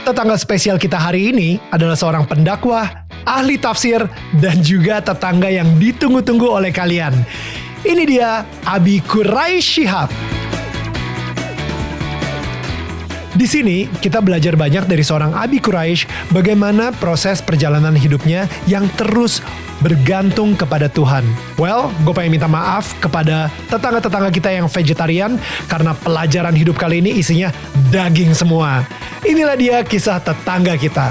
Tetangga spesial kita hari ini adalah seorang pendakwah, ahli tafsir, dan juga tetangga yang ditunggu-tunggu oleh kalian. Ini dia Abi Quraish Shihab. Di sini kita belajar banyak dari seorang Abi Quraish bagaimana proses perjalanan hidupnya yang terus bergantung kepada Tuhan. Well, gue pengen minta maaf kepada tetangga-tetangga kita yang vegetarian karena pelajaran hidup kali ini isinya daging semua. Inilah dia kisah tetangga kita.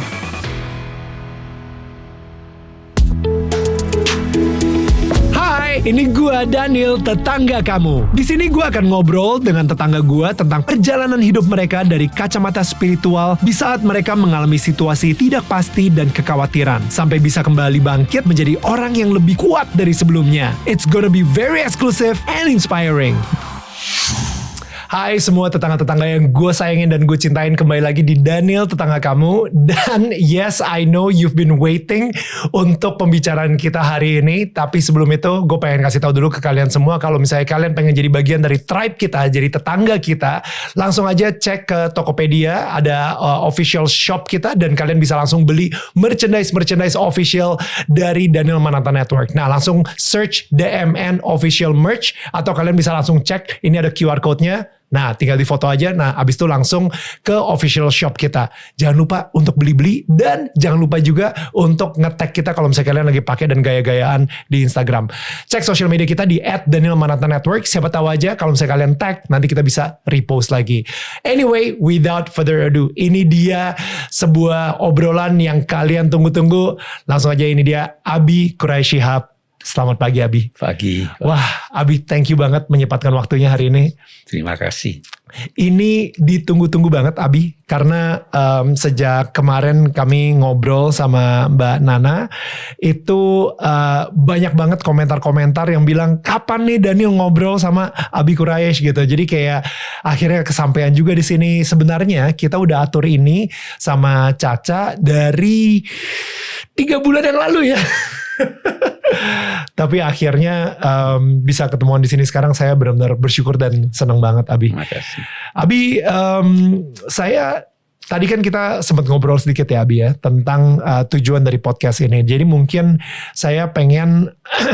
Ini gua Daniel, tetangga kamu. Di sini gua akan ngobrol dengan tetangga gua tentang perjalanan hidup mereka dari kacamata spiritual di saat mereka mengalami situasi tidak pasti dan kekhawatiran sampai bisa kembali bangkit menjadi orang yang lebih kuat dari sebelumnya. It's gonna be very exclusive and inspiring. Hai semua tetangga-tetangga yang gue sayangin dan gue cintain, kembali lagi di Daniel Tetangga Kamu. Dan yes, I know you've been waiting untuk pembicaraan kita hari ini. Tapi sebelum itu gue pengen kasih tahu dulu ke kalian semua, kalau misalnya kalian pengen jadi bagian dari tribe kita, jadi tetangga kita, langsung aja cek ke Tokopedia, ada official shop kita, dan kalian bisa langsung beli merchandise official dari Daniel Mananta Network. Nah, langsung search DMN official merch, atau kalian bisa langsung cek, ini ada QR code-nya. Nah, tinggal di foto aja. Nah, abis itu langsung ke official shop kita. Jangan lupa untuk beli-beli, dan jangan lupa juga untuk nge-tag kita kalau misalnya kalian lagi pakai dan gaya-gayaan di Instagram. Cek social media kita di @DanielMananta_Network. Siapa tahu aja kalau misalnya kalian tag, nanti kita bisa repost lagi. Anyway, without further ado, ini dia sebuah obrolan yang kalian tunggu-tunggu. Langsung aja, ini dia Abi Quraish Shihab. Selamat pagi, Abi. Pagi. Wah, Abi, thank you banget menyempatkan waktunya hari ini. Terima kasih. Ini ditunggu-tunggu banget, Abi, karena sejak kemarin kami ngobrol sama Mbak Nana, itu banyak banget komentar-komentar yang bilang, kapan nih Daniel ngobrol sama Abi Quraish gitu. Jadi kayak akhirnya kesampaian juga di sini. Sebenarnya kita udah atur ini sama Caca dari 3 bulan yang lalu ya. Tapi akhirnya bisa ketemuan di sini sekarang, saya benar-benar bersyukur dan senang banget, Abi. Terima kasih. Abi, saya tadi kan kita sempat ngobrol sedikit ya, Abi, ya, tentang tujuan dari podcast ini. Jadi mungkin saya pengen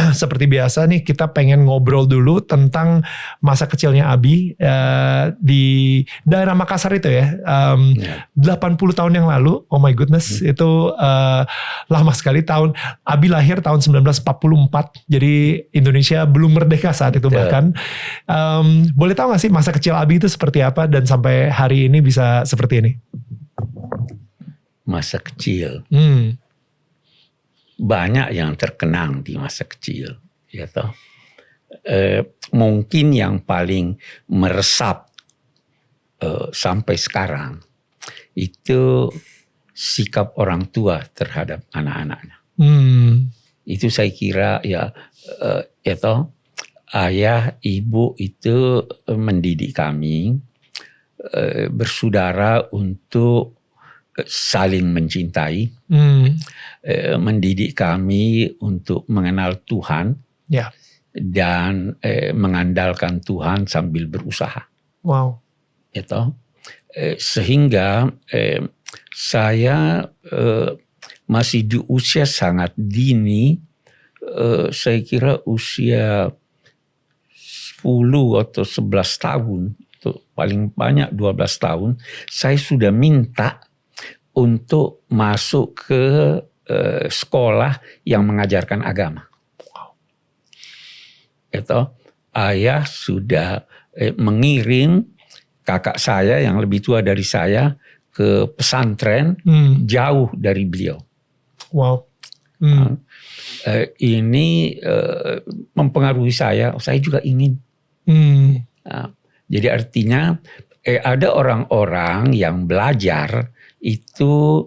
seperti biasa nih, kita pengen ngobrol dulu tentang masa kecilnya Abi di daerah Makassar itu ya. 80 tahun yang lalu, oh my goodness, itu lama sekali. Abi lahir tahun 1944, jadi Indonesia belum merdeka saat itu bahkan. Boleh tahu gak sih masa kecil Abi itu seperti apa dan sampai hari ini bisa seperti ini? Masa kecil. Banyak yang terkenang di masa kecil. Ya toh. Mungkin yang paling meresap sampai sekarang itu sikap orang tua terhadap anak-anaknya. Itu saya kira ya toh, ayah ibu itu mendidik kami bersaudara untuk saling mencintai, mendidik kami untuk mengenal Tuhan, dan mengandalkan Tuhan sambil berusaha. Wow. Itu sehingga saya masih di usia sangat dini, saya kira usia 10 atau 11 tahun, itu paling banyak 12 tahun, saya sudah minta untuk masuk ke sekolah yang mengajarkan agama. Itu ayah sudah mengirim kakak saya yang lebih tua dari saya ke pesantren jauh dari beliau. Wow. Ini mempengaruhi saya juga ingin. Jadi artinya ada orang-orang yang belajar itu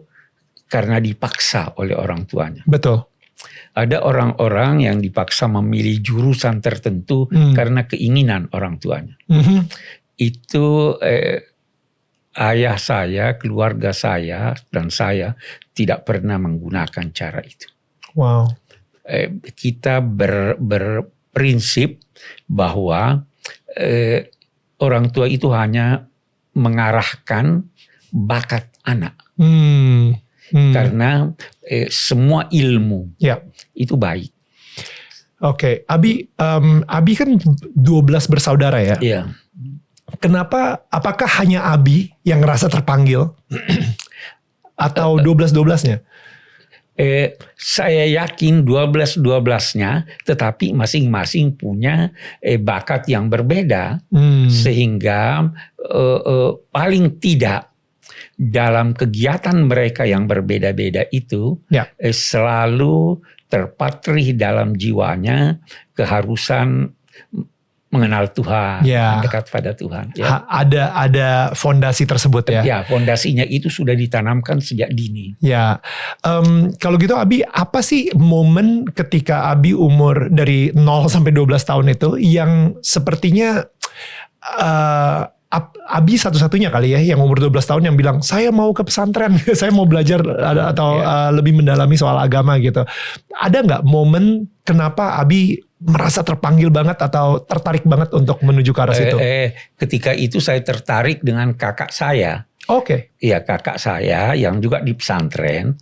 karena dipaksa oleh orang tuanya. Betul. Ada orang-orang yang dipaksa memilih jurusan tertentu karena keinginan orang tuanya. Itu ayah saya, keluarga saya, dan saya tidak pernah menggunakan cara itu. Wow. Kita berprinsip bahwa orang tua itu hanya mengarahkan bakat anak. Karena semua ilmu itu baik. Oke, Abi kan 12 bersaudara ya? Iya. Kenapa, apakah hanya Abi yang ngerasa terpanggil? Atau 12-12-nya? Saya yakin 12-12-nya, tetapi masing-masing punya bakat yang berbeda. Sehingga paling tidak dalam kegiatan mereka yang berbeda-beda itu selalu terpatri dalam jiwanya keharusan mengenal Tuhan, dekat pada Tuhan. Ya. Ada fondasi tersebut ya? Ya, fondasinya itu sudah ditanamkan sejak dini. Ya, kalau gitu Abi, apa sih momen ketika Abi umur dari 0 sampai 12 tahun itu yang sepertinya Abi satu-satunya kali ya yang umur 12 tahun yang bilang saya mau ke pesantren, saya mau belajar atau lebih mendalami soal agama gitu. Ada nggak momen kenapa Abi merasa terpanggil banget atau tertarik banget untuk menuju ke arah situ? Ketika itu saya tertarik dengan kakak saya. Oke. Iya, kakak saya yang juga di pesantren.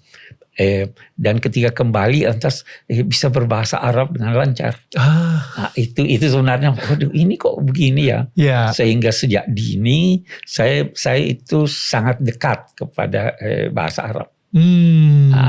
Dan ketika kembali lantas bisa berbahasa Arab dengan lancar. Nah, itu sebenarnya, waduh ini kok begini ya. Sehingga sejak dini saya itu sangat dekat kepada bahasa Arab.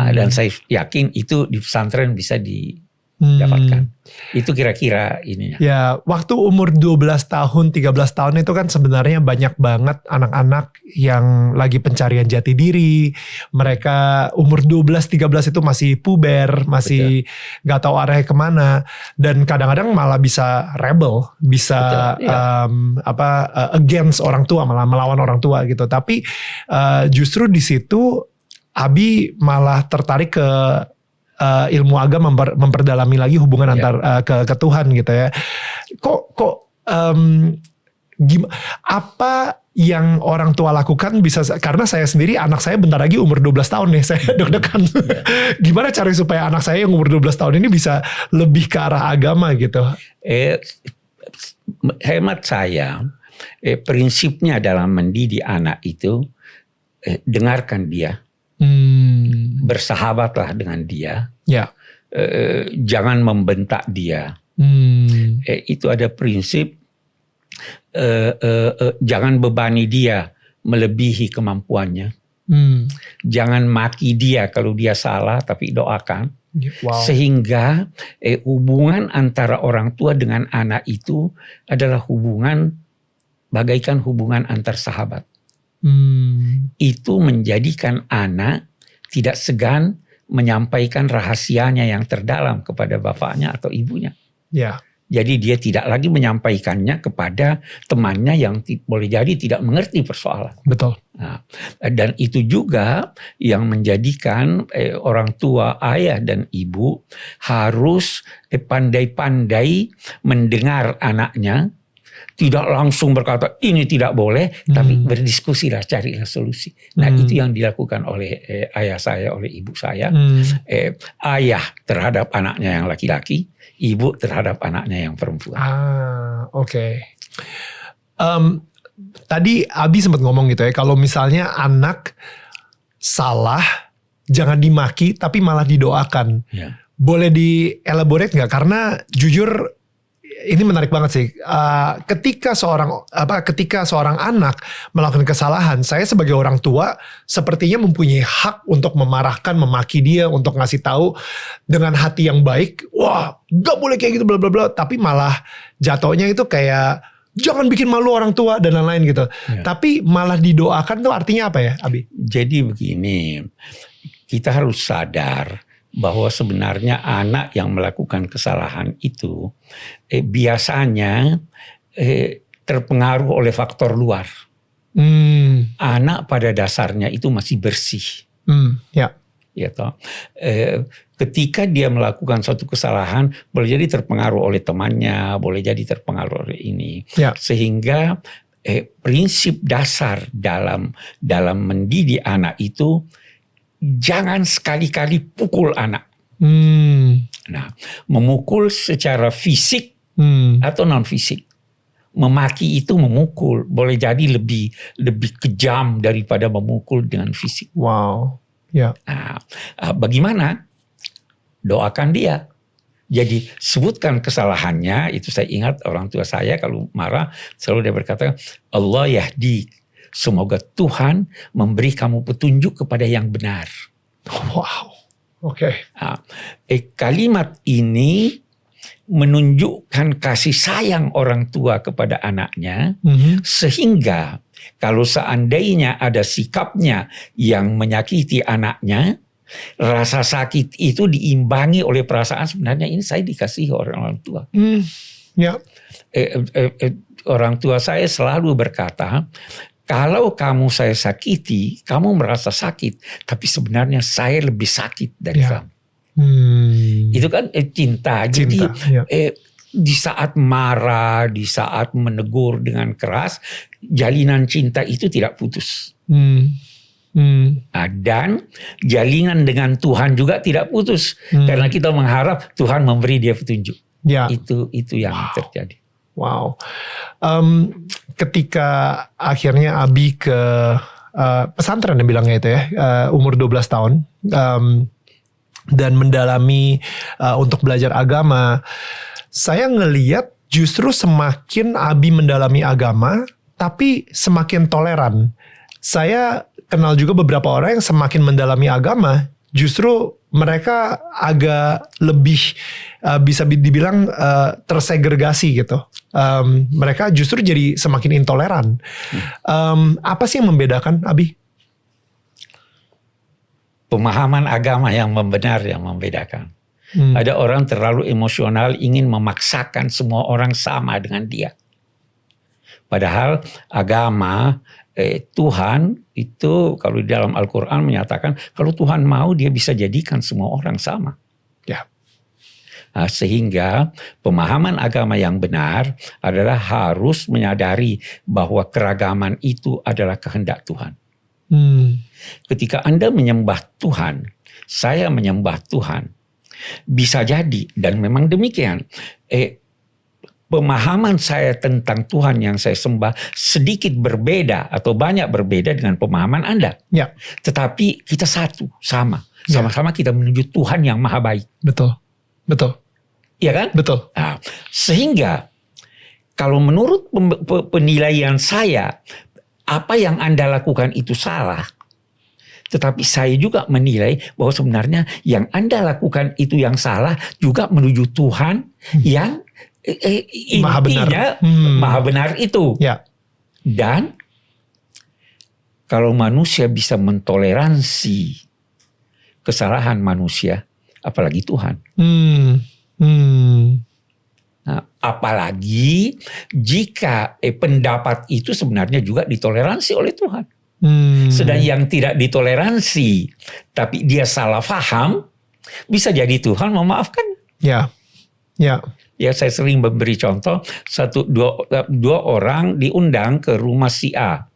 Dan saya yakin itu di pesantren bisa didapatkan. Itu kira-kira ininya. Ya, waktu umur 12 tahun, 13 tahun itu kan sebenarnya banyak banget anak-anak yang lagi pencarian jati diri. Mereka umur 12-13 itu masih puber, masih gak tahu arahnya kemana. Dan kadang-kadang malah bisa rebel, bisa against orang tua, malah melawan orang tua gitu. Tapi justru di situ Abi malah tertarik ke ilmu agama, memperdalami lagi hubungan antar ke Tuhan gitu ya. Apa yang orang tua lakukan bisa, karena saya sendiri anak saya bentar lagi umur 12 tahun nih, saya deg-degan. Gimana cara supaya anak saya yang umur 12 tahun ini bisa lebih ke arah agama gitu? Hemat saya, prinsipnya dalam mendidik anak itu dengarkan dia. Bersahabatlah dengan dia. Jangan membentak dia. Itu ada prinsip. Jangan bebani dia melebihi kemampuannya. Jangan maki dia kalau dia salah, tapi doakan. Sehingga hubungan antara orang tua dengan anak itu adalah hubungan bagaikan hubungan antar sahabat. Itu menjadikan anak tidak segan menyampaikan rahasianya yang terdalam kepada bapaknya atau ibunya. Jadi dia tidak lagi menyampaikannya kepada temannya yang boleh jadi tidak mengerti persoalan. Betul. Nah, dan itu juga yang menjadikan orang tua, ayah dan ibu harus pandai-pandai mendengar anaknya. Tidak langsung berkata ini tidak boleh, tapi berdiskusilah, carilah solusi. Nah itu yang dilakukan oleh ayah saya, oleh ibu saya. Ayah terhadap anaknya yang laki-laki, ibu terhadap anaknya yang perempuan. Oke. Tadi Abi sempat ngomong gitu ya, kalau misalnya anak salah, jangan dimaki, tapi malah didoakan. Boleh di-elaborate nggak? Karena jujur, ini menarik banget sih. Ketika seorang anak melakukan kesalahan, saya sebagai orang tua sepertinya mempunyai hak untuk memarahkan, memaki dia, untuk ngasih tahu dengan hati yang baik. Wah, gak boleh kayak gitu, bla bla bla. Tapi malah jatuhnya itu kayak jangan bikin malu orang tua dan lain-lain gitu. Tapi malah didoakan tuh artinya apa ya, Abi? Jadi begini, kita harus sadar bahwa sebenarnya anak yang melakukan kesalahan itu biasanya terpengaruh oleh faktor luar. Anak pada dasarnya itu masih bersih. Ya toh. Ketika dia melakukan suatu kesalahan, boleh jadi terpengaruh oleh temannya, boleh jadi terpengaruh oleh ini. Sehingga prinsip dasar dalam mendidik anak itu, jangan sekali-kali pukul anak. Nah, memukul secara fisik atau non fisik. memaki itu memukul, boleh jadi lebih kejam daripada memukul dengan fisik. Wow. Ya. Bagaimana? Doakan dia. Jadi sebutkan kesalahannya. Itu saya ingat orang tua saya kalau marah selalu dia berkata, Allah yahdi. Semoga Tuhan memberi kamu petunjuk kepada yang benar. Wow. Oke. Kalimat ini menunjukkan kasih sayang orang tua kepada anaknya, sehingga kalau seandainya ada sikapnya yang menyakiti anaknya, rasa sakit itu diimbangi oleh perasaan sebenarnya ini saya dikasihi orang tua. Ya. Orang tua saya selalu berkata, kalau kamu saya sakiti, kamu merasa sakit, tapi sebenarnya saya lebih sakit dari kamu. Itu kan cinta. Jadi di saat marah, di saat menegur dengan keras, jalinan cinta itu tidak putus. Dan jalinan dengan Tuhan juga tidak putus, karena kita mengharap Tuhan memberi dia petunjuk. Itu yang terjadi. Wow. Ketika akhirnya Abi ke pesantren yang bilangnya itu ya, umur 12 tahun, dan mendalami untuk belajar agama, saya ngeliat justru semakin Abi mendalami agama, tapi semakin toleran. Saya kenal juga beberapa orang yang semakin mendalami agama, justru mereka agak lebih bisa dibilang tersegregasi gitu. Mereka justru jadi semakin intoleran. Apa sih yang membedakan, Abi? Pemahaman agama yang benar yang membedakan. Ada orang terlalu emosional, ingin memaksakan semua orang sama dengan dia. Padahal agama Tuhan itu kalau di dalam Al-Quran menyatakan kalau Tuhan mau dia bisa jadikan semua orang sama. Ya. Sehingga pemahaman agama yang benar adalah harus menyadari bahwa keragaman itu adalah kehendak Tuhan. Ketika Anda menyembah Tuhan, saya menyembah Tuhan, bisa jadi dan memang demikian. Pemahaman saya tentang Tuhan yang saya sembah sedikit berbeda atau banyak berbeda dengan pemahaman Anda. Ya. Tetapi kita satu, sama-sama kita menuju Tuhan yang maha baik. Betul. Iya kan? Betul. Sehingga kalau menurut penilaian saya, apa yang Anda lakukan itu salah. Tetapi saya juga menilai bahwa sebenarnya yang Anda lakukan itu yang salah juga menuju Tuhan yang intinya maha benar itu. Ya. Dan kalau manusia bisa mentoleransi kesalahan manusia, apalagi Tuhan. Nah, apalagi jika pendapat itu sebenarnya juga ditoleransi oleh Tuhan. Sedang yang tidak ditoleransi, tapi dia salah faham, bisa jadi Tuhan memaafkan. Ya. Ya, saya sering memberi contoh, dua orang diundang ke rumah si A.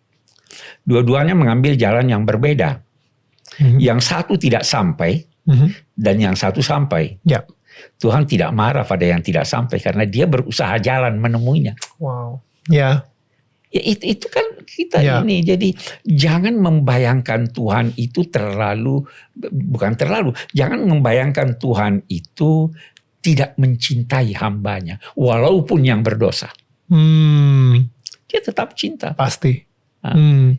Dua-duanya mengambil jalan yang berbeda. Yang satu tidak sampai, dan yang satu sampai. Ya. Tuhan tidak marah pada yang tidak sampai karena dia berusaha jalan menemuinya. Wow. Ya. Ya itu kan kita ini. Jadi jangan membayangkan Tuhan itu jangan membayangkan Tuhan itu tidak mencintai hambanya walaupun yang berdosa. Dia tetap cinta. Pasti.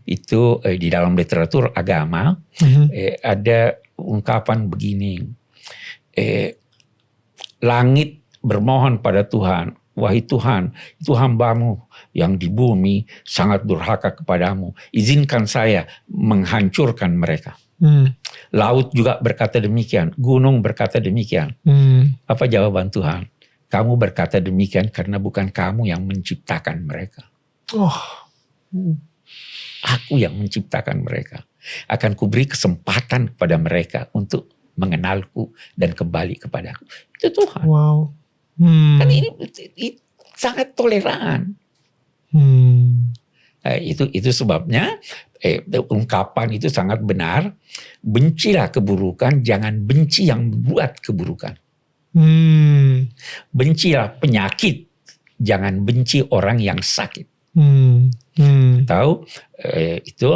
Itu di dalam literatur agama ada ungkapan begini. Langit bermohon pada Tuhan, wahai Tuhan, itu hambamu yang di bumi sangat durhaka kepadamu. Izinkan saya menghancurkan mereka. Laut juga berkata demikian, gunung berkata demikian. Apa jawaban Tuhan? Kamu berkata demikian karena bukan kamu yang menciptakan mereka. Aku yang menciptakan mereka. Akan kuberi kesempatan kepada mereka untuk mengenalku dan kembali kepadaku. Itu Tuhan. Wow. Kan ini sangat toleran. Itu sebabnya ungkapan itu sangat benar. Bencilah keburukan, jangan benci yang membuat keburukan. Bencilah penyakit, jangan benci orang yang sakit. Tahu itu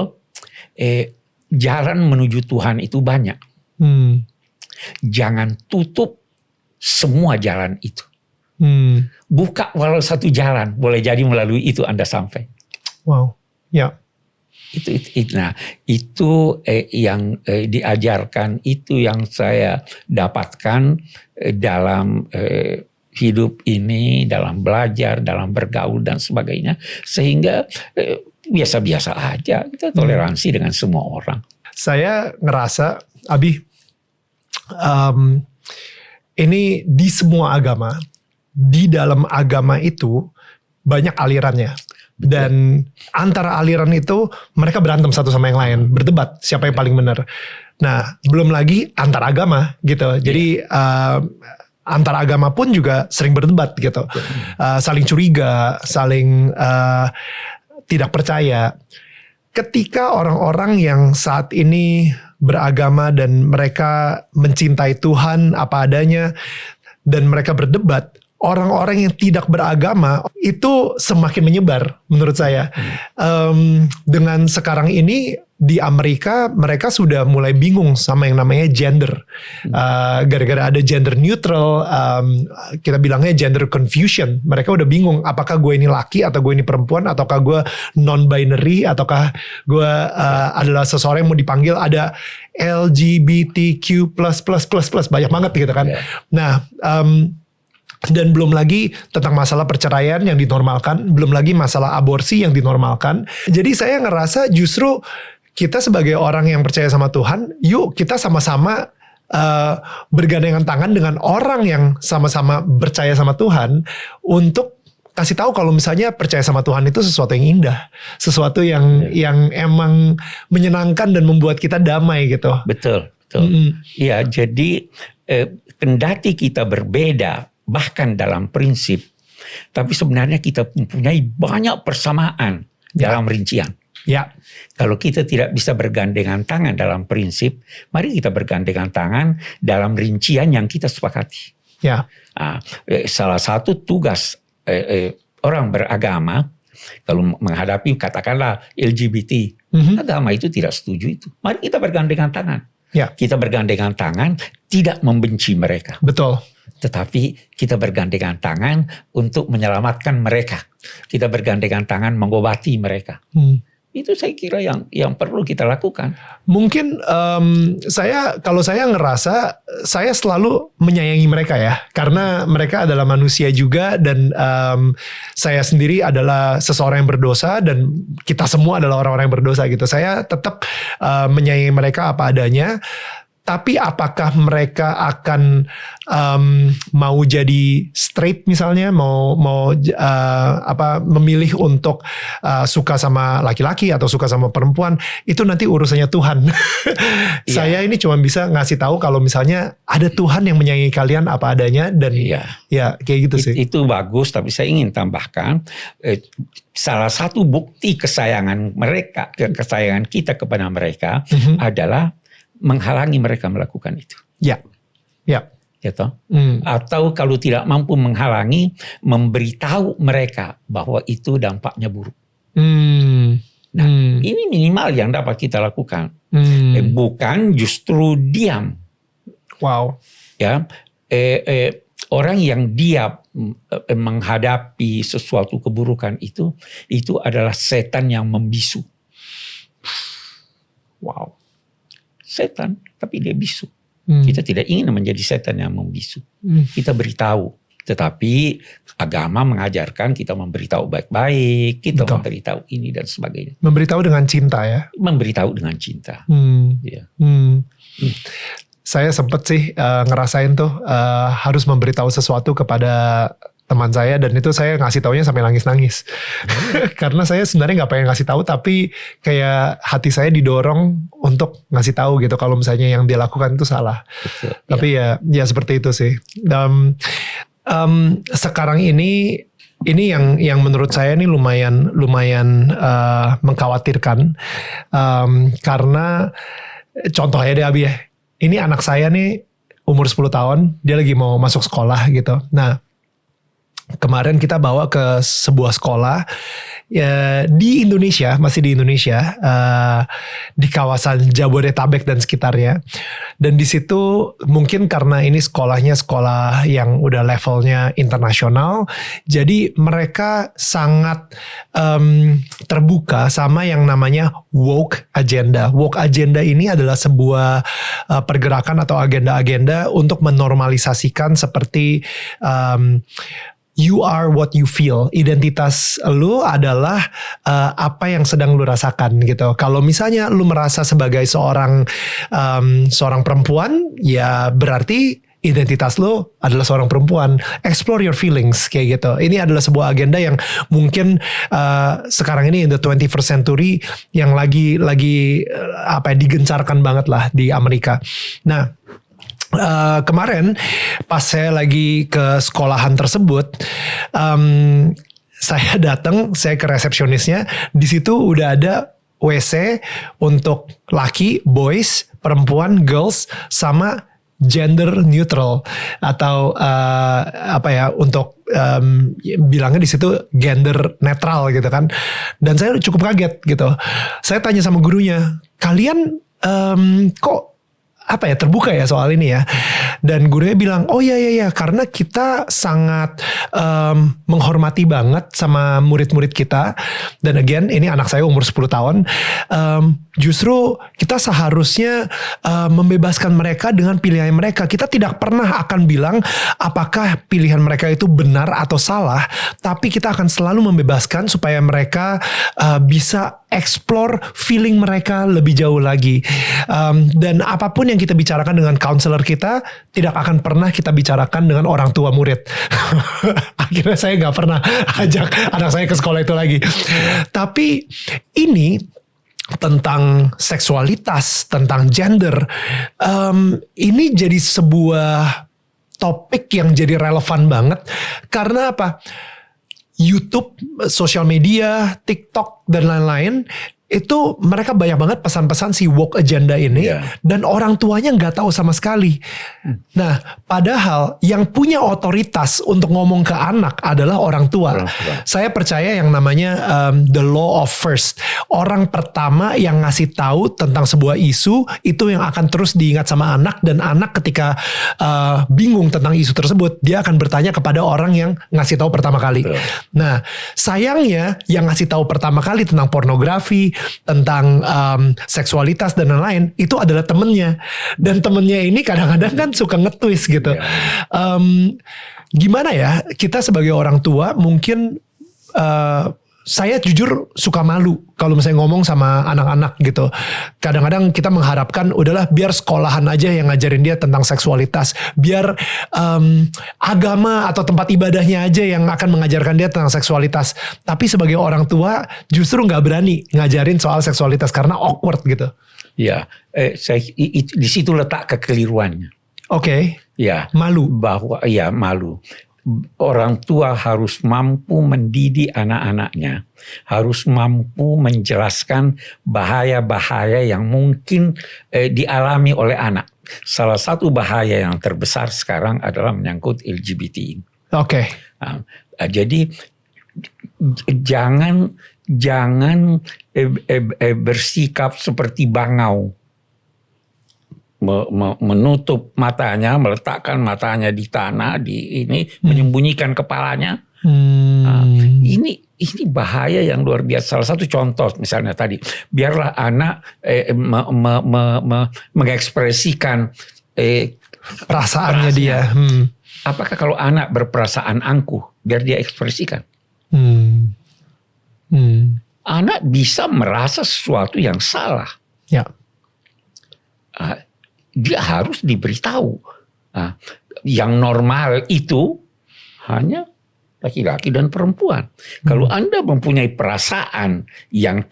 jalan menuju Tuhan itu banyak. Jangan tutup semua jalan itu. Buka walau satu jalan, boleh jadi melalui itu Anda sampai. Wow, ya. Nah, itu yang diajarkan, itu yang saya dapatkan dalam hidup ini, dalam belajar, dalam bergaul dan sebagainya, sehingga biasa-biasa aja kita toleransi dengan semua orang. Saya ngerasa, Abi, ini di semua agama, di dalam agama itu banyak alirannya. Dan antara aliran itu mereka berantem satu sama yang lain, berdebat siapa yang paling benar. Nah, belum lagi antar agama gitu. Jadi antar agama pun juga sering berdebat gitu, saling curiga, saling tidak percaya. Ketika orang-orang yang saat ini beragama dan mereka mencintai Tuhan apa adanya dan mereka berdebat, orang-orang yang tidak beragama itu semakin menyebar menurut saya. Dengan sekarang ini di Amerika mereka sudah mulai bingung sama yang namanya gender. Gara-gara ada gender neutral, kita bilangnya gender confusion. Mereka udah bingung apakah gue ini laki atau gue ini perempuan, ataukah gue non-binary, ataukah gue adalah seseorang yang mau dipanggil ada LGBTQ++++, banyak banget gitu kan. Nah, dan belum lagi tentang masalah perceraian yang dinormalkan, belum lagi masalah aborsi yang dinormalkan. Jadi saya ngerasa justru kita sebagai orang yang percaya sama Tuhan, yuk kita sama-sama bergandengan tangan dengan orang yang sama-sama percaya sama Tuhan untuk kasih tahu kalau misalnya percaya sama Tuhan itu sesuatu yang indah, sesuatu yang emang menyenangkan dan membuat kita damai gitu. Betul. Ya, jadi kendati kita berbeda bahkan dalam prinsip, tapi sebenarnya kita mempunyai banyak persamaan dalam rincian. Ya. Kalau kita tidak bisa bergandengan tangan dalam prinsip, mari kita bergandengan tangan dalam rincian yang kita sepakati. Ya. Salah satu tugas orang beragama kalau menghadapi katakanlah LGBT, agama itu tidak setuju itu. Mari kita bergandengan tangan. Ya. Kita bergandengan tangan tidak membenci mereka. Betul. Tetapi kita bergandengan tangan untuk menyelamatkan mereka. Kita bergandengan tangan mengobati mereka. Itu saya kira yang perlu kita lakukan. Mungkin kalau saya ngerasa saya selalu menyayangi mereka ya, karena mereka adalah manusia juga dan saya sendiri adalah seseorang yang berdosa dan kita semua adalah orang-orang yang berdosa gitu. Saya tetap menyayangi mereka apa adanya. Tapi apakah mereka akan mau jadi straight misalnya, mau memilih untuk suka sama laki-laki atau suka sama perempuan, itu nanti urusannya Tuhan. Saya ini cuma bisa ngasih tahu kalau misalnya ada Tuhan yang menyayangi kalian apa adanya dan ya kayak gitu sih. Itu bagus, tapi saya ingin tambahkan salah satu bukti kesayangan kita kepada mereka adalah menghalangi mereka melakukan itu. Ya. Gitu. Atau kalau tidak mampu menghalangi, memberitahu mereka bahwa itu dampaknya buruk. Nah, ini minimal yang dapat kita lakukan. Bukan justru diam. Wow. Ya, orang yang diam menghadapi sesuatu keburukan itu adalah setan yang membisu. Wow. Setan, tapi dia bisu. Kita tidak ingin menjadi setan yang membisu. Kita beritahu. Tetapi agama mengajarkan kita memberitahu baik-baik. Kita memberitahu ini dan sebagainya. Memberitahu dengan cinta ya? Memberitahu dengan cinta. Ya. Saya sempet sih ngerasain tuh harus memberitahu sesuatu kepada teman saya dan itu saya ngasih taunya sampai nangis-nangis. Karena saya sebenarnya nggak pengen ngasih tahu tapi kayak hati saya didorong untuk ngasih tahu gitu kalau misalnya yang dia lakukan itu salah. Betul, tapi ya seperti itu sih. Sekarang ini yang menurut saya ini lumayan mengkhawatirkan karena contohnya deh Abi ya. Ini anak saya nih umur 10 tahun, dia lagi mau masuk sekolah gitu. Nah, kemarin kita bawa ke sebuah sekolah ya, di Indonesia, masih di Indonesia, di kawasan Jabodetabek dan sekitarnya. Dan di situ mungkin karena ini sekolahnya sekolah yang udah levelnya internasional, jadi mereka sangat terbuka sama yang namanya woke agenda. Woke agenda ini adalah sebuah pergerakan atau agenda-agenda untuk menormalisasikan seperti you are what you feel. Identitas lu adalah apa yang sedang lu rasakan gitu. Kalau misalnya lu merasa sebagai seorang perempuan, ya berarti identitas lu adalah seorang perempuan. Explore your feelings kayak gitu. Ini adalah sebuah agenda yang mungkin sekarang ini in the 21st century yang lagi digencarkan banget lah di Amerika. Nah, kemarin pas saya lagi ke sekolahan tersebut, saya ke resepsionisnya. Di situ udah ada WC untuk laki, boys, perempuan, girls, sama gender neutral atau untuk bilangnya di situ gender netral gitu kan. Dan saya cukup kaget gitu. Saya tanya sama gurunya, kalian kok terbuka ya soal ini ya. Dan gurunya bilang, oh ya karena kita sangat menghormati banget sama murid-murid kita. Dan again, ini anak saya umur 10 tahun. Justru kita seharusnya membebaskan mereka dengan pilihan mereka. Kita tidak pernah akan bilang apakah pilihan mereka itu benar atau salah, tapi kita akan selalu membebaskan supaya mereka bisa explore feeling mereka lebih jauh lagi. Dan apapun yang kita bicarakan dengan counselor kita, tidak akan pernah kita bicarakan dengan orang tua murid. Akhirnya saya nggak pernah ajak anak saya ke sekolah itu lagi. Tapi ini tentang seksualitas, tentang gender, ini jadi sebuah topik yang jadi relevan banget. Karena apa? YouTube, sosial media, TikTok, dan lain-lain, itu mereka banyak banget pesan-pesan si woke agenda ini, dan orang tuanya nggak tahu sama sekali. Nah, padahal yang punya otoritas untuk ngomong ke anak adalah orang tua. Saya percaya yang namanya the law of first. Orang pertama yang ngasih tahu tentang sebuah isu itu yang akan terus diingat sama anak, dan anak ketika bingung tentang isu tersebut, dia akan bertanya kepada orang yang ngasih tahu pertama kali. Nah, sayangnya yang ngasih tahu pertama kali tentang pornografi, tentang seksualitas dan lain-lain, itu adalah temennya. Dan temennya ini kadang-kadang kan suka nge-twist gitu. Gimana ya, kita sebagai orang tua mungkin saya jujur suka malu kalau misalnya ngomong sama anak-anak gitu. Kadang-kadang kita mengharapkan udahlah biar sekolahan aja yang ngajarin dia tentang seksualitas. Biar agama atau tempat ibadahnya aja yang akan mengajarkan dia tentang seksualitas. Tapi sebagai orang tua justru gak berani ngajarin soal seksualitas karena awkward gitu. Ya, di situ letak kekeliruannya. Oke. Ya, malu. Malu. Orang tua harus mampu mendidik anak-anaknya, harus mampu menjelaskan bahaya-bahaya yang mungkin dialami oleh anak. Salah satu bahaya yang terbesar sekarang adalah menyangkut LGBT. Oke. Jadi jangan bersikap seperti bangau. Menutup matanya, meletakkan matanya di tanah, menyembunyikan kepalanya. Ini bahaya yang luar biasa. Salah satu contoh misalnya tadi, biarlah anak mengekspresikan perasaannya dia. Apakah kalau anak berperasaan angkuh, biar dia ekspresikan? Anak bisa merasa sesuatu yang salah. Ya. Dia harus diberitahu. Yang normal itu hanya laki-laki dan perempuan. Kalau Anda mempunyai perasaan yang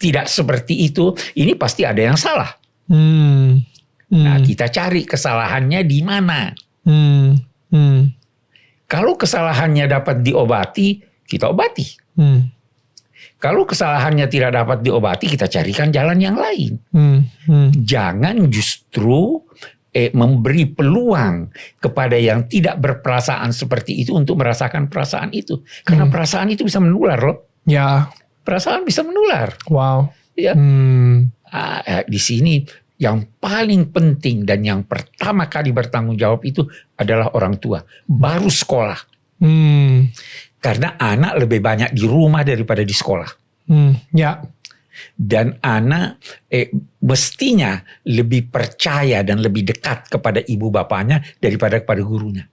tidak seperti itu, ini pasti ada yang salah. Nah, kita cari kesalahannya di mana. Kalau kesalahannya dapat diobati, kita obati. Kalau kesalahannya tidak dapat diobati, kita carikan jalan yang lain. Jangan justru memberi peluang kepada yang tidak berperasaan seperti itu untuk merasakan perasaan itu. Karena perasaan itu bisa menular loh. Ya. Perasaan bisa menular. Wow. Ya. Di sini yang paling penting dan yang pertama kali bertanggung jawab itu adalah orang tua. Baru sekolah. Karena anak lebih banyak di rumah daripada di sekolah. Ya. Dan anak mestinya lebih percaya dan lebih dekat kepada ibu bapaknya daripada kepada gurunya.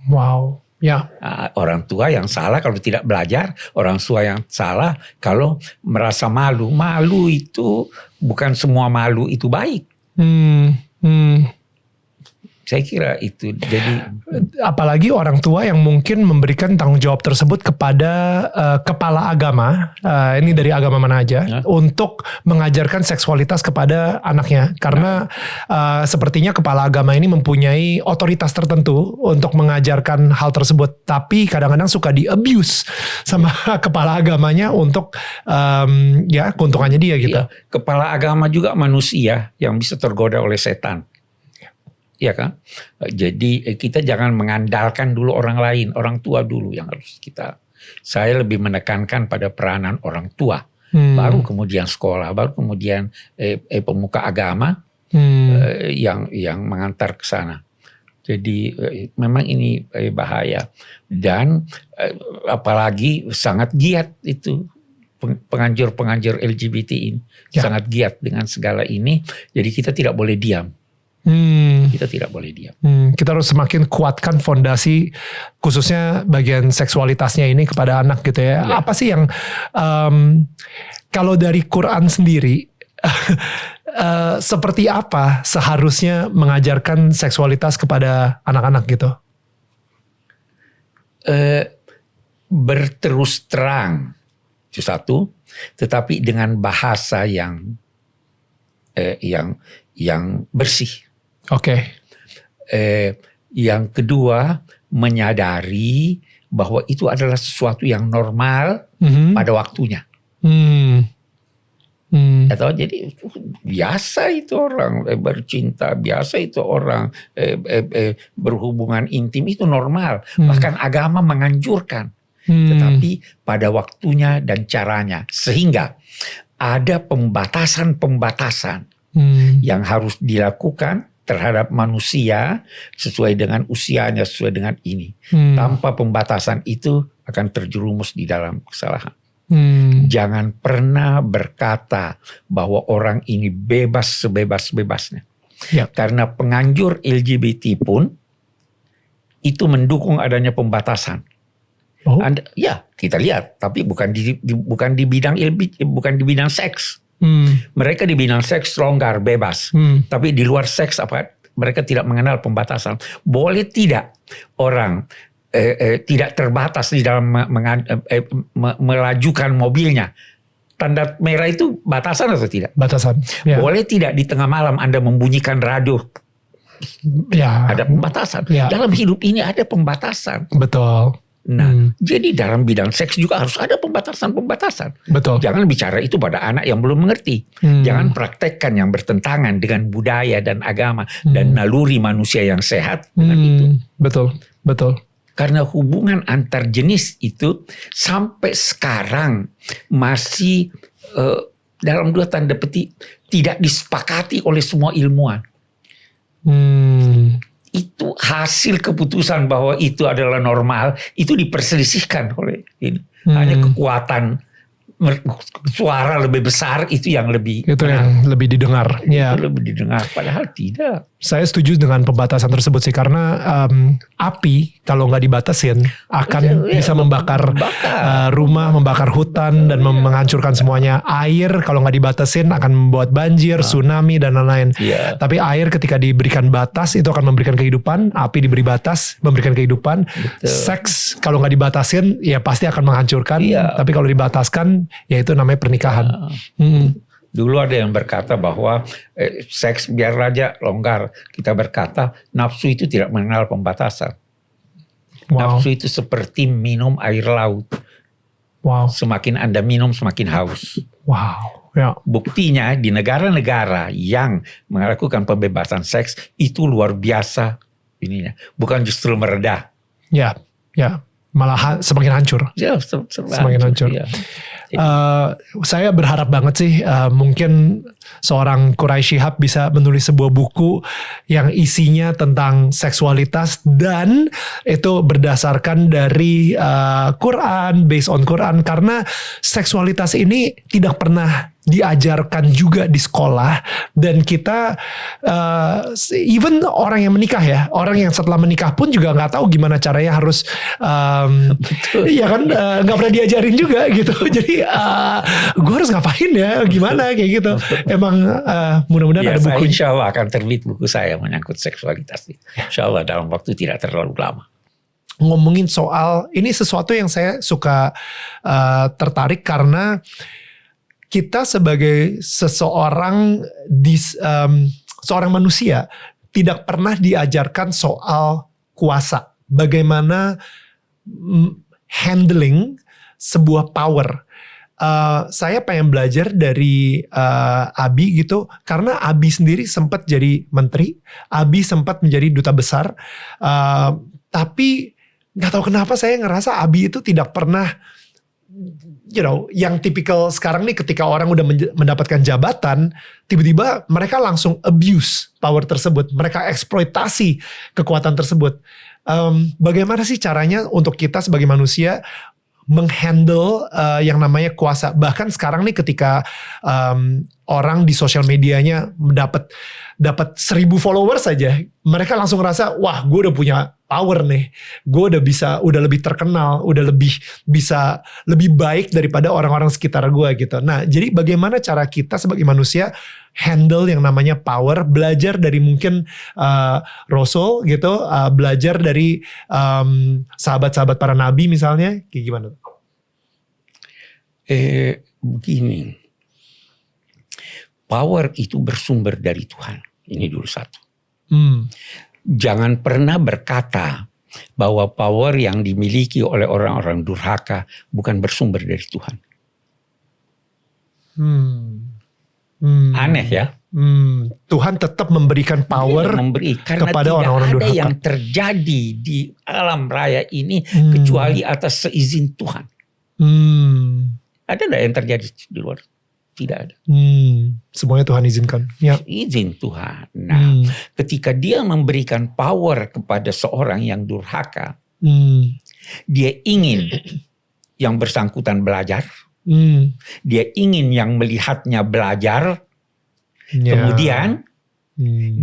Wow. Ya. Orang tua yang salah kalau tidak belajar, orang tua yang salah kalau merasa malu. Malu itu bukan semua malu itu baik. Saya kira itu. Jadi apalagi orang tua yang mungkin memberikan tanggung jawab tersebut kepada kepala agama, ini dari agama mana aja, untuk mengajarkan seksualitas kepada anaknya. Karena sepertinya kepala agama ini mempunyai otoritas tertentu untuk mengajarkan hal tersebut. Tapi kadang-kadang suka di-abuse sama kepala agamanya untuk ya keuntungannya dia gitu. ya, kepala agama juga manusia yang bisa tergoda oleh setan. Ya kan? Jadi kita jangan mengandalkan dulu orang lain, orang tua dulu yang harus kita. Saya lebih menekankan pada peranan orang tua, baru kemudian sekolah, baru kemudian pemuka agama yang mengantar ke sana. Jadi memang ini bahaya dan apalagi sangat giat itu penganjur-penganjur LGBT ini, sangat giat dengan segala ini. Jadi kita tidak boleh diam. Kita tidak boleh diam. Kita harus semakin kuatkan fondasi khususnya bagian seksualitasnya ini kepada anak gitu ya. Apa sih yang kalau dari Quran sendiri seperti apa seharusnya mengajarkan seksualitas kepada anak-anak gitu? Berterus terang itu satu, tetapi dengan bahasa yang bersih. Oke. Yang kedua, menyadari bahwa itu adalah sesuatu yang normal pada waktunya. Atau jadi biasa itu orang bercinta, biasa itu orang berhubungan intim, itu normal. Bahkan agama menganjurkan. Tetapi pada waktunya dan caranya. Sehingga ada pembatasan-pembatasan yang harus dilakukan terhadap manusia sesuai dengan usianya, sesuai dengan ini. Tanpa pembatasan itu akan terjerumus di dalam kesalahan. Jangan pernah berkata bahwa orang ini bebas sebebas-bebasnya. Karena penganjur LGBT pun itu mendukung adanya pembatasan. Kita lihat, tapi bukan di bidang seks. Mereka di bidang seks longgar, bebas. Tapi di luar seks mereka tidak mengenal pembatasan. Boleh tidak orang tidak terbatas di dalam melajukan mobilnya? Tanda merah itu batasan atau tidak? Batasan. Ya. Boleh tidak di tengah malam Anda membunyikan radio? Ya. Ada pembatasan. Ya. Dalam hidup ini ada pembatasan. Betul. Nah, jadi dalam bidang seks juga harus ada pembatasan-pembatasan. Betul. Jangan bicara itu pada anak yang belum mengerti. Jangan praktekkan yang bertentangan dengan budaya dan agama dan naluri manusia yang sehat dengan itu. Betul, betul. Karena hubungan antar jenis itu sampai sekarang masih dalam dua tanda petik tidak disepakati oleh semua ilmuwan. Itu hasil keputusan bahwa itu adalah normal, itu diperselisihkan oleh ini. Hanya kekuatan suara lebih besar itu yang lebih yang lebih didengar. Itu lebih didengar, padahal tidak. Saya setuju dengan pembatasan tersebut sih, karena api kalau nggak dibatasin akan bisa membakar rumah, membakar hutan dan menghancurkan semuanya. Air kalau nggak dibatasin akan membuat banjir, tsunami dan lain-lain. Tapi air ketika diberikan batas itu akan memberikan kehidupan. Api diberi batas memberikan kehidupan. Seks kalau nggak dibatasin ya pasti akan menghancurkan. Tapi kalau dibataskan ya itu namanya pernikahan. Dulu ada yang berkata bahwa seks biar aja longgar. Kita berkata nafsu itu tidak mengenal pembatasan. Nafsu itu seperti minum air laut. Semakin Anda minum semakin haus. Ya. Buktinya di negara-negara yang melakukan pembebasan seks itu luar biasa ininya, bukan justru meredah. Ya, malah semakin hancur. Ya, Semakin hancur. Ya. Saya berharap banget sih mungkin seorang Quraish Shihab bisa menulis sebuah buku yang isinya tentang seksualitas dan itu berdasarkan dari Quran, based on Quran, karena seksualitas ini tidak pernah diajarkan juga di sekolah, dan kita even orang yang menikah ya, orang yang setelah menikah pun juga nggak tahu gimana caranya harus ya kan, nggak pernah diajarin juga gitu. Jadi gue harus ngapain ya, gimana kayak gitu. Emang mudah-mudahan ada buku. Insya Allah akan terbit buku saya menyangkut seksualitas. Insya Allah dalam waktu tidak terlalu lama. Ngomongin soal ini, sesuatu yang saya suka tertarik karena kita sebagai seorang manusia tidak pernah diajarkan soal kuasa, bagaimana handling sebuah power. Saya pengen belajar dari Abi gitu, karena Abi sendiri sempat jadi menteri, Abi sempat menjadi duta besar, tapi nggak tahu kenapa saya ngerasa Abi itu tidak pernah, yang tipikal sekarang nih, ketika orang udah mendapatkan jabatan, tiba-tiba mereka langsung abuse power tersebut, mereka eksploitasi kekuatan tersebut. Bagaimana sih caranya untuk kita sebagai manusia menghandle yang namanya kuasa? Bahkan sekarang nih ketika orang di sosial medianya dapat 1.000 followers saja, mereka langsung ngerasa, wah gue udah punya power nih, gue udah lebih terkenal, udah lebih baik daripada orang-orang sekitar gue gitu. Nah, jadi bagaimana cara kita sebagai manusia handle yang namanya power, belajar dari mungkin Rasul gitu, belajar dari sahabat-sahabat para nabi misalnya, kayak gimana? Begini, power itu bersumber dari Tuhan. Ini dulu satu. Jangan pernah berkata bahwa power yang dimiliki oleh orang-orang durhaka bukan bersumber dari Tuhan. Aneh ya. Tuhan tetap memberikan power kepada orang-orang durhaka. Tidak ada yang terjadi di alam raya ini kecuali atas seizin Tuhan. Ada enggak yang terjadi di luar? Tidak ada. Semuanya Tuhan izinkan. Ya. Izin Tuhan. Nah, ketika dia memberikan power kepada seorang yang durhaka, dia ingin yang bersangkutan belajar, dia ingin yang melihatnya belajar, kemudian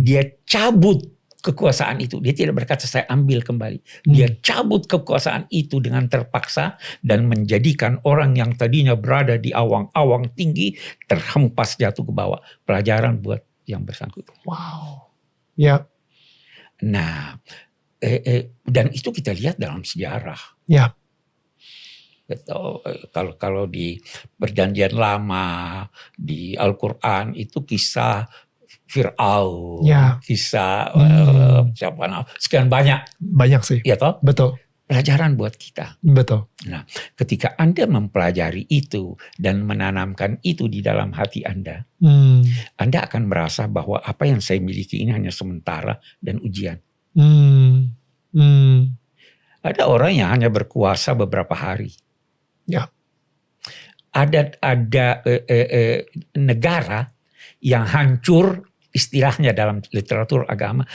dia cabut kekuasaan itu. Dia tidak berkata saya ambil kembali. Dia cabut kekuasaan itu dengan terpaksa dan menjadikan orang yang tadinya berada di awang-awang tinggi terhempas jatuh ke bawah. Pelajaran buat yang bersangkutan. Wow. Ya. Nah, dan itu kita lihat dalam sejarah. Ya. Kalau di Perjanjian Lama, di Al-Quran itu kisah Fir'aun, kisah sekian banyak sih, ya toh? Betul. Pelajaran buat kita. Betul. Nah, ketika Anda mempelajari itu dan menanamkan itu di dalam hati Anda, Anda akan merasa bahwa apa yang saya miliki ini hanya sementara dan ujian. Ada orang yang hanya berkuasa beberapa hari. Ya. Ada negara yang hancur, istilahnya dalam literatur agama,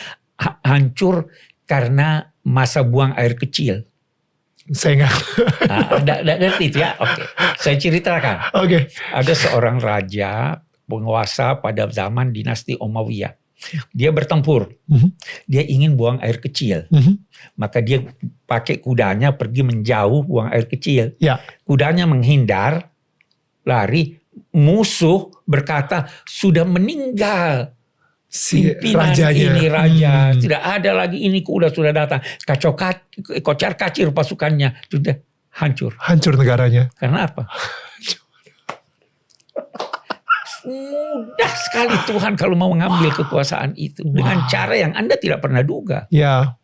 hancur karena masa buang air kecil. Saya nggak ngerti itu ya. Oke. Saya ceritakan. Oke. Ada seorang raja penguasa pada zaman dinasti Umayyah. Dia bertempur. Dia ingin buang air kecil. Maka dia pakai kudanya pergi menjauh buang air kecil. Ya. Kudanya menghindar, lari. Musuh berkata sudah meninggal pimpinan ini raja, tidak ada lagi, ini kuda sudah datang, kocar kacir pasukannya, sudah hancur negaranya. Karena apa? Mudah sekali Tuhan kalau mau mengambil kekuasaan itu dengan cara yang Anda tidak pernah duga. Ya.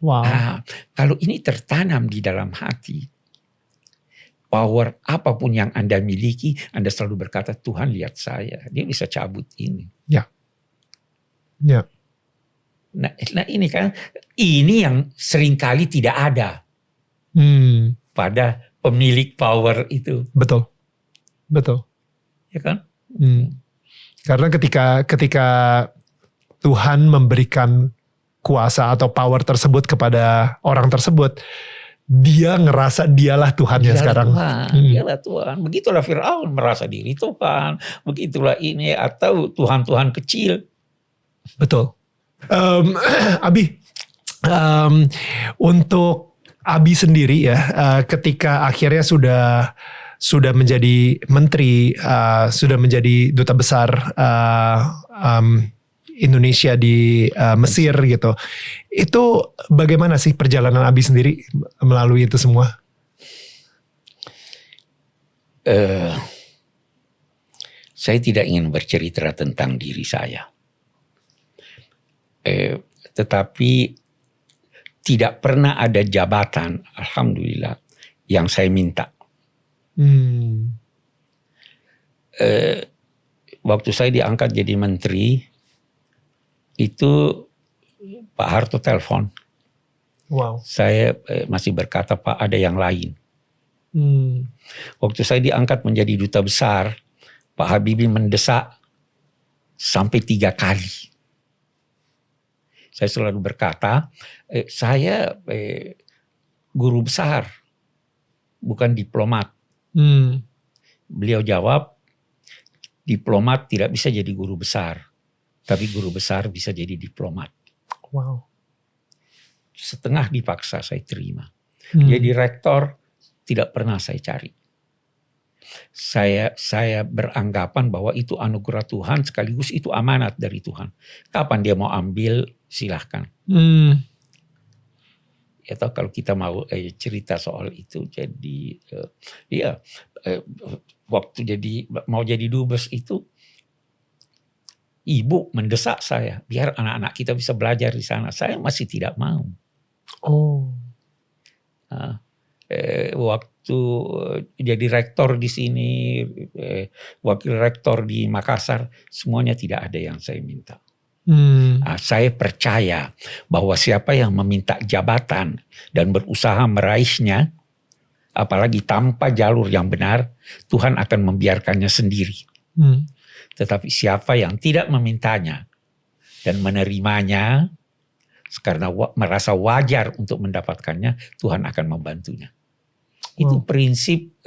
Wow. Nah, kalau ini tertanam di dalam hati, power apapun yang Anda miliki, Anda selalu berkata, Tuhan lihat saya, dia bisa cabut ini. Ya. Nah ini kan, ini yang seringkali tidak ada pada pemilik power itu. Betul. Ya kan? Karena ketika Tuhan memberikan kuasa atau power tersebut kepada orang tersebut, dia ngerasa dialah Tuhannya sekarang. Dialah Tuhan. Begitulah Firaun merasa diri Tuhan. Begitulah ini, atau Tuhan-Tuhan kecil. Betul. Abi, untuk Abi sendiri ya, ketika akhirnya sudah menjadi menteri, sudah menjadi duta besar Indonesia di Mesir gitu. Itu bagaimana sih perjalanan Abi sendiri melalui itu semua? Saya tidak ingin bercerita tentang diri saya. Tetapi tidak pernah ada jabatan, alhamdulillah, yang saya minta. Waktu saya diangkat jadi menteri, itu Pak Harto telepon. Wow. Saya masih berkata, Pak, ada yang lain. Waktu saya diangkat menjadi duta besar, Pak Habibie mendesak sampai 3 kali. Saya selalu berkata, saya guru besar, bukan diplomat. Beliau jawab, diplomat tidak bisa jadi guru besar, tapi guru besar bisa jadi diplomat. Wow. Setengah dipaksa saya terima. Jadi rektor tidak pernah saya cari. Saya beranggapan bahwa itu anugerah Tuhan, sekaligus itu amanat dari Tuhan. Kapan dia mau ambil, silahkan. Atau kalau kita mau cerita soal itu, jadi waktu mau jadi dubes itu, ibu mendesak saya biar anak-anak kita bisa belajar di sana. Saya masih tidak mau. Waktu jadi rektor di sini, wakil rektor di Makassar, semuanya tidak ada yang saya minta. Saya percaya bahwa siapa yang meminta jabatan dan berusaha meraihnya, apalagi tanpa jalur yang benar, Tuhan akan membiarkannya sendiri. Tetapi siapa yang tidak memintanya dan menerimanya karena merasa wajar untuk mendapatkannya, Tuhan akan membantunya. Itu prinsip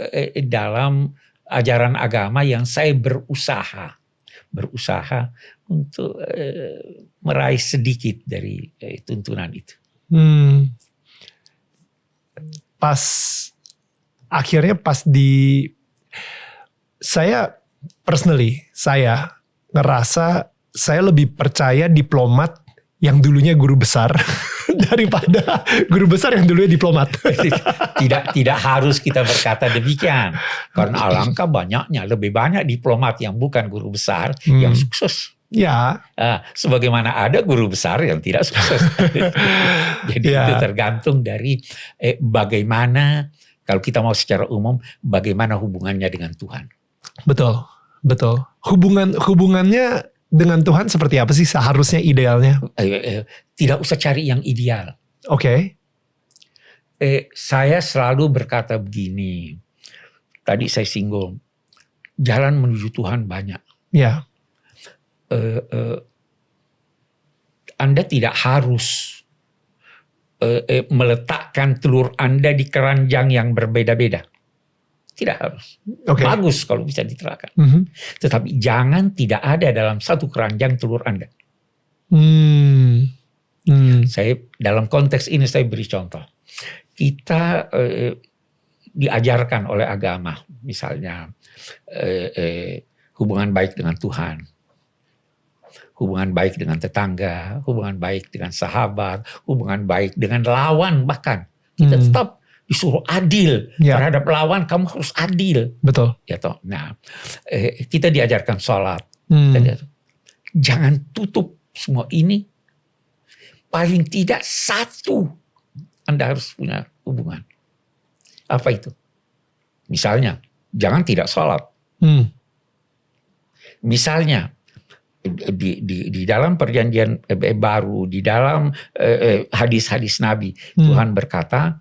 dalam ajaran agama yang saya berusaha untuk meraih sedikit dari tuntunan itu. Saya ngerasa saya lebih percaya diplomat yang dulunya guru besar daripada guru besar yang dulunya diplomat. Tidak harus kita berkata demikian. Karena alangkah banyaknya, lebih banyak diplomat yang bukan guru besar yang sukses. Ya. Sebagaimana ada guru besar yang tidak sukses. Jadi itu tergantung dari bagaimana, kalau kita mau secara umum, bagaimana hubungannya dengan Tuhan. Betul. Hubungannya dengan Tuhan seperti apa sih seharusnya idealnya? Tidak usah cari yang ideal. Oke. Saya selalu berkata begini. Tadi saya singgung. Jalan menuju Tuhan banyak. Ya. Anda tidak harus meletakkan telur Anda di keranjang yang berbeda-beda. Tidak harus. Bagus kalau bisa diterapkan. Tetapi jangan tidak ada dalam satu keranjang telur Anda. Saya dalam konteks ini saya beri contoh. Kita diajarkan oleh agama, misalnya hubungan baik dengan Tuhan, hubungan baik dengan tetangga, hubungan baik dengan sahabat, hubungan baik dengan lawan bahkan. Kita tetap disuruh adil terhadap lawan, kamu harus adil. Betul. Ya toh. Nah, kita diajarkan sholat. Jangan tutup semua ini. Paling tidak satu Anda harus punya hubungan. Apa itu? Misalnya, jangan tidak sholat. Misalnya, di dalam perjanjian baru, di dalam hadis-hadis Nabi, Tuhan berkata,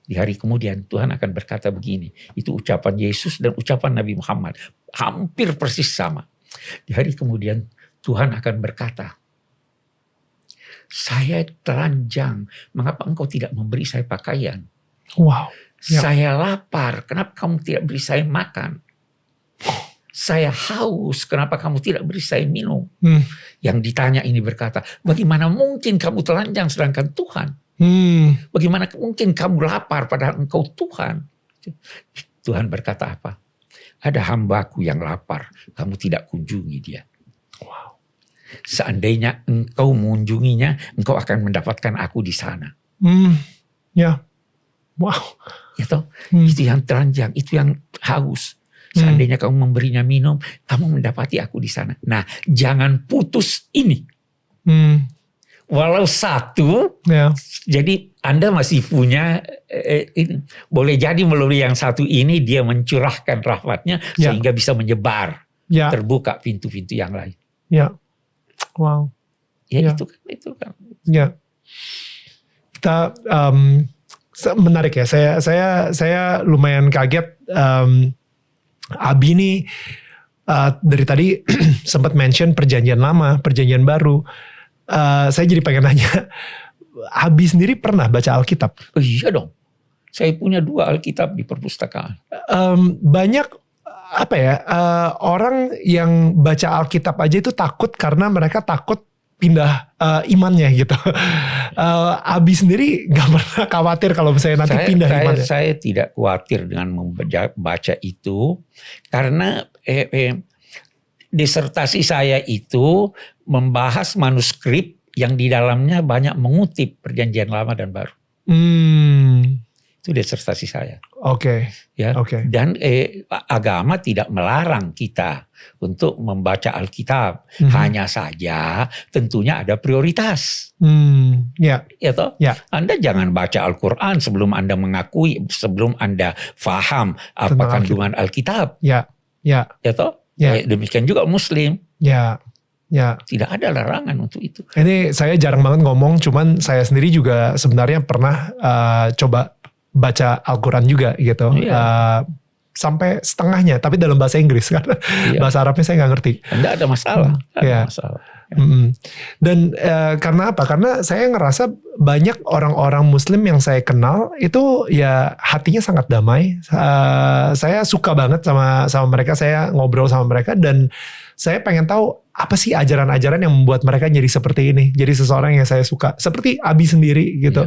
di hari kemudian Tuhan akan berkata begini. Itu ucapan Yesus dan ucapan Nabi Muhammad. Hampir persis sama. Di hari kemudian Tuhan akan berkata, saya telanjang, mengapa engkau tidak memberi saya pakaian? Wow. Saya lapar, kenapa kamu tidak beri saya makan? Saya haus, kenapa kamu tidak beri saya minum? Yang ditanya ini berkata, bagaimana mungkin kamu telanjang sedangkan Tuhan? Bagaimana mungkin kamu lapar padahal engkau Tuhan? Tuhan berkata apa? Ada hambaku yang lapar, kamu tidak kunjungi dia. Wow. Seandainya engkau mengunjunginya, engkau akan mendapatkan aku di sana. Ya. Wow. Itu yang telanjang, itu yang haus. Seandainya kamu memberinya minum, kamu mendapati aku di sana. Nah, jangan putus ini. Walau satu, jadi Anda masih punya, ini. Boleh jadi melalui yang satu ini dia mencurahkan rahmatnya sehingga bisa menyebar, terbuka pintu-pintu yang lain. Ya, wow. Ya. Itu kan. Ya, kita menarik ya. Saya lumayan kaget. Abi nih dari tadi sempat mention perjanjian lama, perjanjian baru. Saya jadi pengen nanya, Abi sendiri pernah baca Alkitab? Oh iya dong, saya punya 2 Alkitab di perpustakaan. Banyak orang yang baca Alkitab aja itu takut karena mereka takut pindah imannya gitu. Abi sendiri gak pernah khawatir kalau misalnya nanti pindah imannya? Saya tidak khawatir dengan membaca itu karena disertasi saya itu membahas manuskrip yang di dalamnya banyak mengutip perjanjian lama dan baru. Itu disertasi saya. Oke. Ya. Dan agama tidak melarang kita untuk membaca Alkitab. Hanya saja tentunya ada prioritas. Ya toh? Anda jangan baca Al-Quran sebelum Anda mengakui, sebelum Anda faham apa kandungan Alkitab. Ya toh? Demikian juga Muslim. Ya. Tidak ada larangan untuk itu. Ini saya jarang banget ngomong, cuman saya sendiri juga sebenarnya pernah coba baca Al-Quran juga gitu. Sampai setengahnya, tapi dalam bahasa Inggris karena bahasa Arabnya saya nggak ngerti. Tidak ada masalah. Dan karena apa? Karena saya ngerasa banyak orang-orang Muslim yang saya kenal itu ya hatinya sangat damai. Saya suka banget sama mereka. Saya ngobrol sama mereka dan saya pengen tahu apa sih ajaran-ajaran yang membuat mereka jadi seperti ini. Jadi seseorang yang saya suka. Seperti Abi sendiri gitu.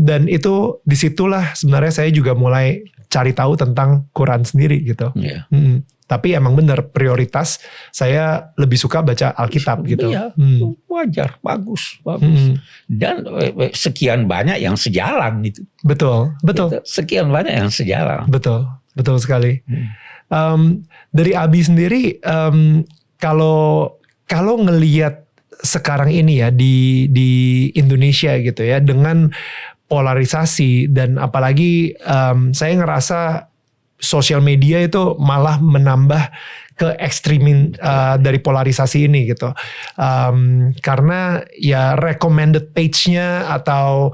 Dan itu disitulah sebenarnya saya juga mulai cari tahu tentang Quran sendiri gitu. Tapi emang benar prioritas saya lebih suka baca Alkitab gitu. Wajar, bagus. Dan sekian banyak yang sejalan itu. Betul. Sekian banyak yang sejalan. Betul sekali. Dari Abi sendiri, kalau ngelihat sekarang ini ya di Indonesia gitu ya dengan polarisasi dan apalagi saya ngerasa sosial media itu malah menambah ke ekstremin dari polarisasi ini gitu. Karena ya recommended page-nya atau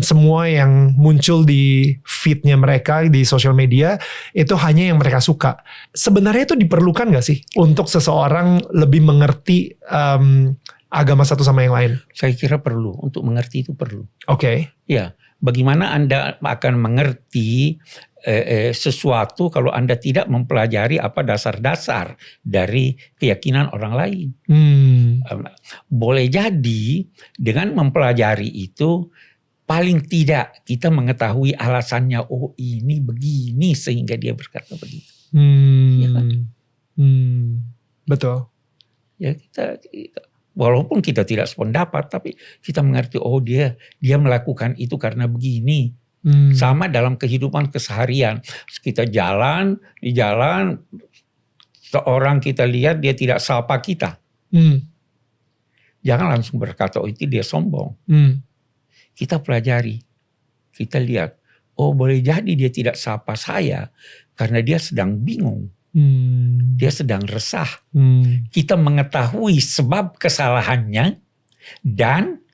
semua yang muncul di feed-nya mereka di sosial media itu hanya yang mereka suka. Sebenarnya itu diperlukan gak sih untuk seseorang lebih mengerti agama satu sama yang lain? Saya kira perlu, untuk mengerti itu perlu. Oke. Ya, bagaimana Anda akan mengerti sesuatu kalau Anda tidak mempelajari apa dasar-dasar dari keyakinan orang lain. Boleh jadi dengan mempelajari itu paling tidak kita mengetahui alasannya, oh ini begini sehingga dia berkata begitu. Ya kan? Betul. Ya kita walaupun kita tidak sependapat tapi kita mengerti, oh dia melakukan itu karena begini. Sama dalam kehidupan keseharian. Kita jalan, di jalan, seorang kita lihat dia tidak sapa kita. Jangan langsung berkata, oh itu dia sombong. Kita pelajari, kita lihat, oh boleh jadi dia tidak sapa saya karena dia sedang bingung. Dia sedang resah. Kita mengetahui sebab kesalahannya dan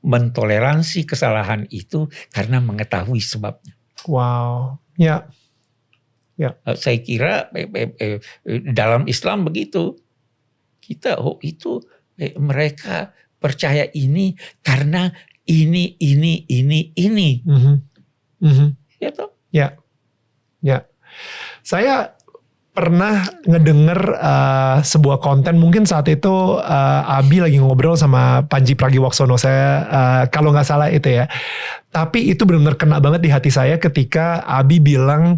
mentoleransi kesalahan itu karena mengetahui sebabnya. Wow. Ya. Saya kira dalam Islam begitu. Kita itu mereka percaya ini karena ini. Ya toh? Ya. Saya pernah ngedenger sebuah konten, mungkin saat itu Abi lagi ngobrol sama Panji Pragiwaksono, saya kalau nggak salah itu ya. Tapi itu benar-benar kena banget di hati saya ketika Abi bilang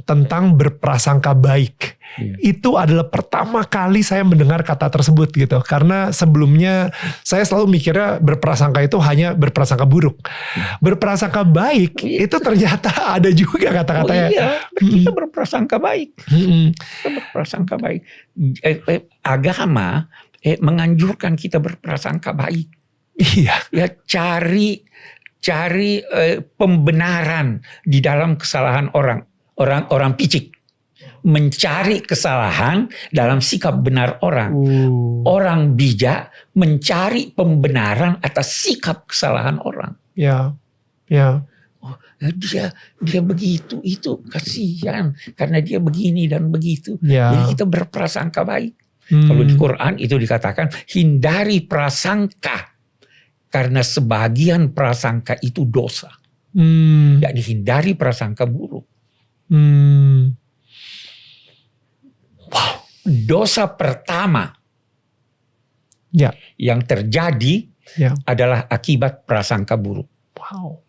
tentang berprasangka baik. Itu adalah pertama kali saya mendengar kata tersebut gitu. Karena sebelumnya saya selalu mikirnya berprasangka itu hanya berprasangka buruk. Berprasangka baik itu ternyata ada juga kata-katanya. Oh iya, kita berprasangka baik. Kita berprasangka baik. Agama menganjurkan kita berprasangka baik. Iya. Ya cari pembenaran di dalam kesalahan orang picik. Mencari kesalahan dalam sikap benar orang. Orang bijak mencari pembenaran atas sikap kesalahan orang. Ya. Oh, dia begitu, itu kasihan karena dia begini dan begitu. Jadi kita berprasangka baik. Kalau di Quran itu dikatakan hindari prasangka karena sebagian prasangka itu dosa. Jadi hindari prasangka buruk. Wow. Dosa pertama yang terjadi adalah akibat prasangka buruk. Wow.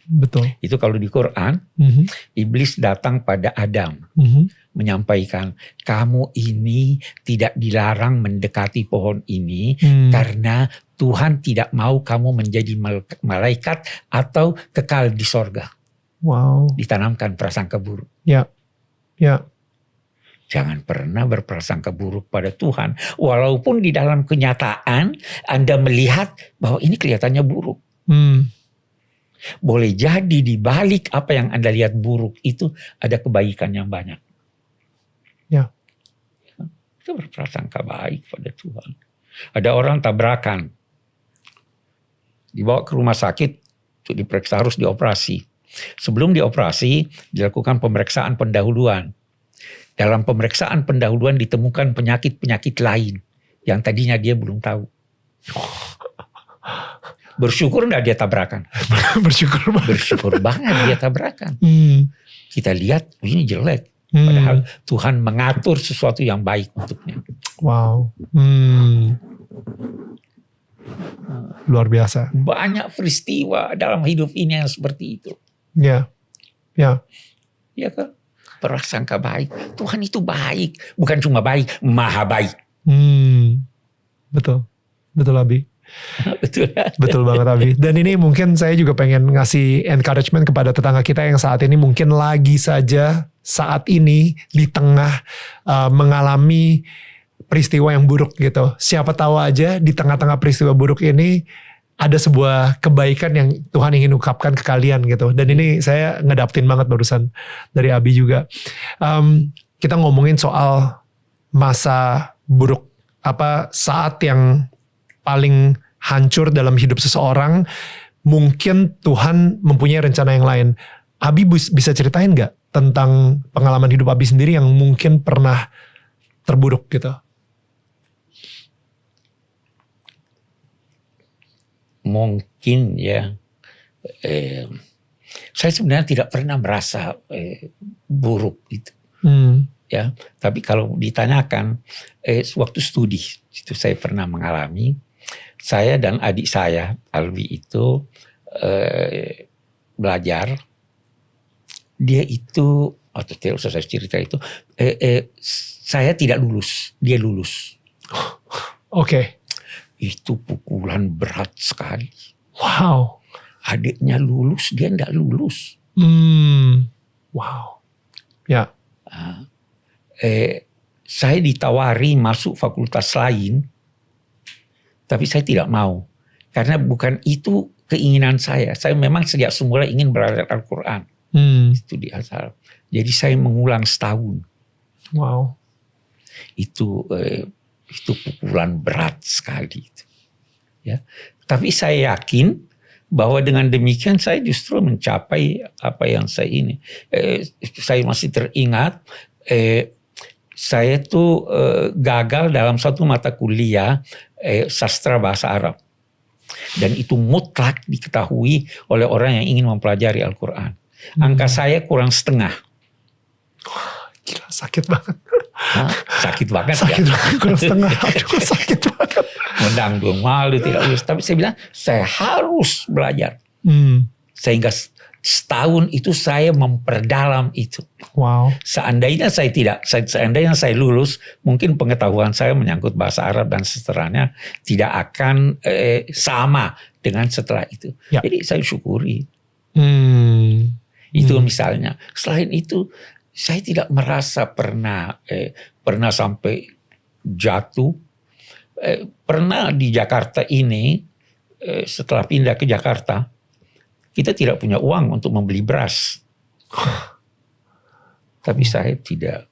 Betul. Itu kalau di Quran, iblis datang pada Adam menyampaikan, kamu ini tidak dilarang mendekati pohon ini karena Tuhan tidak mau kamu menjadi malaikat atau kekal di sorga. Wow. Ditanamkan prasangka buruk. Ya. Jangan pernah berprasangka buruk pada Tuhan. Walaupun di dalam kenyataan Anda melihat bahwa ini kelihatannya buruk. Boleh jadi di balik apa yang Anda lihat buruk itu ada kebaikan yang banyak. Ya. Kita berprasangka baik pada Tuhan. Ada orang tabrakan. Dibawa ke rumah sakit, untuk diperiksa, harus dioperasi. Sebelum dioperasi, dilakukan pemeriksaan pendahuluan. Dalam pemeriksaan pendahuluan ditemukan penyakit-penyakit lain yang tadinya dia belum tahu. Bersyukur enggak dia tabrakan? Bersyukur banget dia tabrakan. Kita lihat ini jelek. Padahal Tuhan mengatur sesuatu yang baik untuknya. Wow. Luar biasa. Banyak peristiwa dalam hidup ini yang seperti itu. Ya. Ya kan? Prasangka baik. Tuhan itu baik. Bukan cuma baik, maha baik. Betul Abi. Betul. Betul banget Abi. Dan ini mungkin saya juga pengen ngasih encouragement kepada tetangga kita yang saat ini mungkin lagi saja saat ini di tengah mengalami peristiwa yang buruk gitu. Siapa tahu aja di tengah-tengah peristiwa buruk ini ada sebuah kebaikan yang Tuhan ingin ungkapkan ke kalian gitu. Dan ini saya ngedapetin banget barusan dari Abi juga. Kita ngomongin soal masa buruk. Apa saat yang paling hancur dalam hidup seseorang, mungkin Tuhan mempunyai rencana yang lain. Abi bisa ceritain gak tentang pengalaman hidup Abi sendiri yang mungkin pernah terburuk gitu? Mungkin ya. Saya sebenarnya tidak pernah merasa buruk itu. Ya, tapi kalau ditanyakan waktu studi itu saya pernah mengalami. Saya dan adik saya Alwi itu belajar. Dia itu atau tidak usah saya cerita itu. Saya tidak lulus, dia lulus. Oke. Itu pukulan berat sekali. Wow. Adiknya lulus, dia tidak lulus. Wow. Ya. Saya ditawari masuk fakultas lain, tapi saya tidak mau. Karena bukan itu keinginan saya memang sejak semula ingin belajar Al-Quran. Itu di Azhar. Jadi saya mengulang setahun. Wow. Itu pukulan berat sekali. Ya. Tapi saya yakin bahwa dengan demikian saya justru mencapai apa yang saya ini. Saya masih teringat saya tuh gagal dalam satu mata kuliah sastra bahasa Arab. Dan itu mutlak diketahui oleh orang yang ingin mempelajari Al-Quran. Angka saya kurang setengah. Gila, sakit banget. Sakit banget sakit ya. Banget, kurang setengah. Aduh, sakit banget. Mendang malu tidak lulus. Tapi saya bilang saya harus belajar. Sehingga setahun itu saya memperdalam itu. Wow. Seandainya saya lulus, mungkin pengetahuan saya menyangkut bahasa Arab dan seterusnya tidak akan sama dengan setelah itu. Ya. Jadi saya syukuri. Itu misalnya. Selain itu, saya tidak merasa pernah sampai jatuh. Pernah di Jakarta ini, setelah pindah ke Jakarta, kita tidak punya uang untuk membeli beras. Tapi saya tidak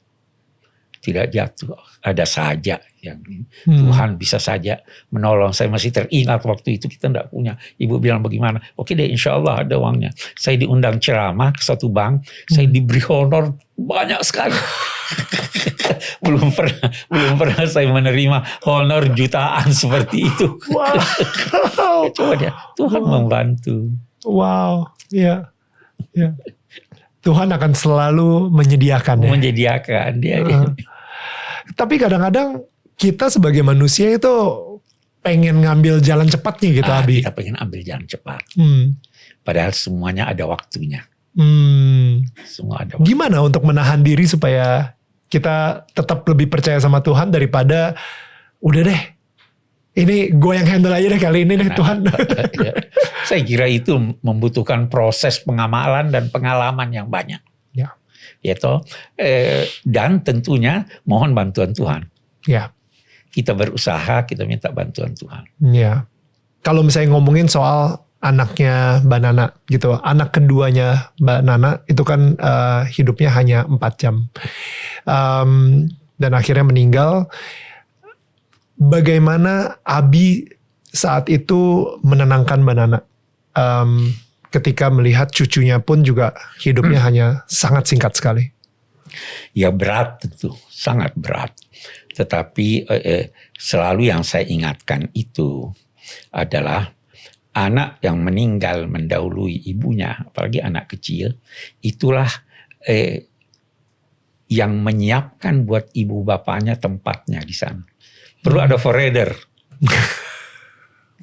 jatuh. Ada saja yang Tuhan bisa saja menolong. Saya masih teringat waktu itu kita tidak punya. Ibu bilang bagaimana? Oke deh, insya Allah ada uangnya. Saya diundang ceramah ke satu bank. Saya diberi honor banyak sekali. belum pernah saya menerima honor jutaan seperti itu. Wow. Coba dia, Tuhan membantu. Wow, ya. Tuhan akan selalu menyediakan ya. Menyediakan dia. Tapi kadang-kadang kita sebagai manusia itu pengen ngambil jalan cepatnya gitu, Abi. Kita pengen ambil jalan cepat. Padahal semuanya ada waktunya. Semua ada waktunya. Gimana untuk menahan diri supaya kita tetap lebih percaya sama Tuhan daripada udah deh, ini gue yang handle aja deh kali ini deh Tuhan. Saya kira itu membutuhkan proses pengamalan dan pengalaman yang banyak. Ya. Yaitu, dan tentunya mohon bantuan Tuhan. Ya. Kita berusaha, kita minta bantuan Tuhan. Ya. Kalau misalnya ngomongin soal anaknya Mbak Nana gitu, anak keduanya Mbak Nana itu kan hidupnya hanya 4 jam. Dan akhirnya meninggal. Bagaimana Abi saat itu menenangkan Mbak Nana ketika melihat cucunya pun juga hidupnya hanya sangat singkat sekali? Ya berat tentu, sangat berat. Tetapi selalu yang saya ingatkan itu adalah anak yang meninggal mendahului ibunya, apalagi anak kecil, itulah yang menyiapkan buat ibu bapaknya tempatnya di sana. Perlu ada forerunner.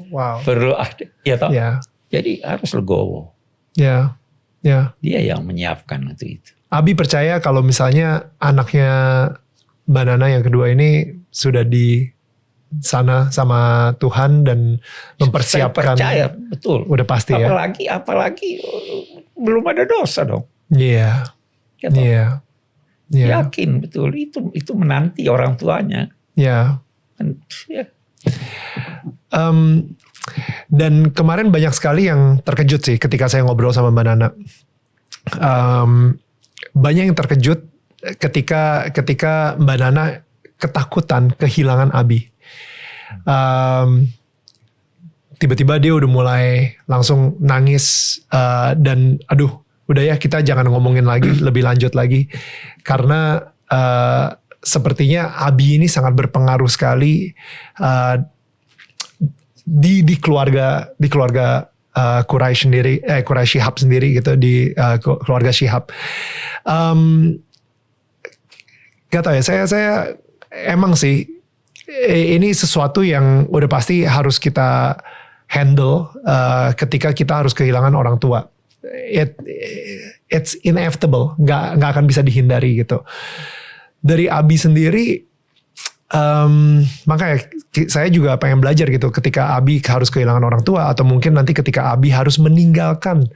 Wow. Perlu ada, ya toh? Yeah. Jadi harus legowo. Ya, yeah. Dia yang menyiapkan untuk itu. Abi percaya kalau misalnya anaknya Mbak Nana yang kedua ini sudah di sana sama Tuhan dan mempersiapkan. Saya percaya, betul. Udah pasti apalagi belum ada dosa dong. Iya. Iya. Yakin betul itu menanti orang tuanya. Iya. Ya. Dan kemarin banyak sekali yang terkejut sih ketika saya ngobrol sama Mbak Nana. Banyak yang terkejut ketika Mbak Nana ketakutan kehilangan Abi. Tiba-tiba dia udah mulai langsung nangis dan aduh udah ya kita jangan ngomongin lagi lebih lanjut lagi karena sepertinya Abi ini sangat berpengaruh sekali di keluarga Quraisy sendiri, Quraisy Shihab sendiri gitu, di keluarga Shihab. Gak tau ya, saya emang sih ini sesuatu yang udah pasti harus kita handle ketika kita harus kehilangan orang tua. It's inevitable, nggak akan bisa dihindari gitu. Dari Abi sendiri, makanya saya juga pengen belajar gitu ketika Abi harus kehilangan orang tua atau mungkin nanti ketika Abi harus meninggalkan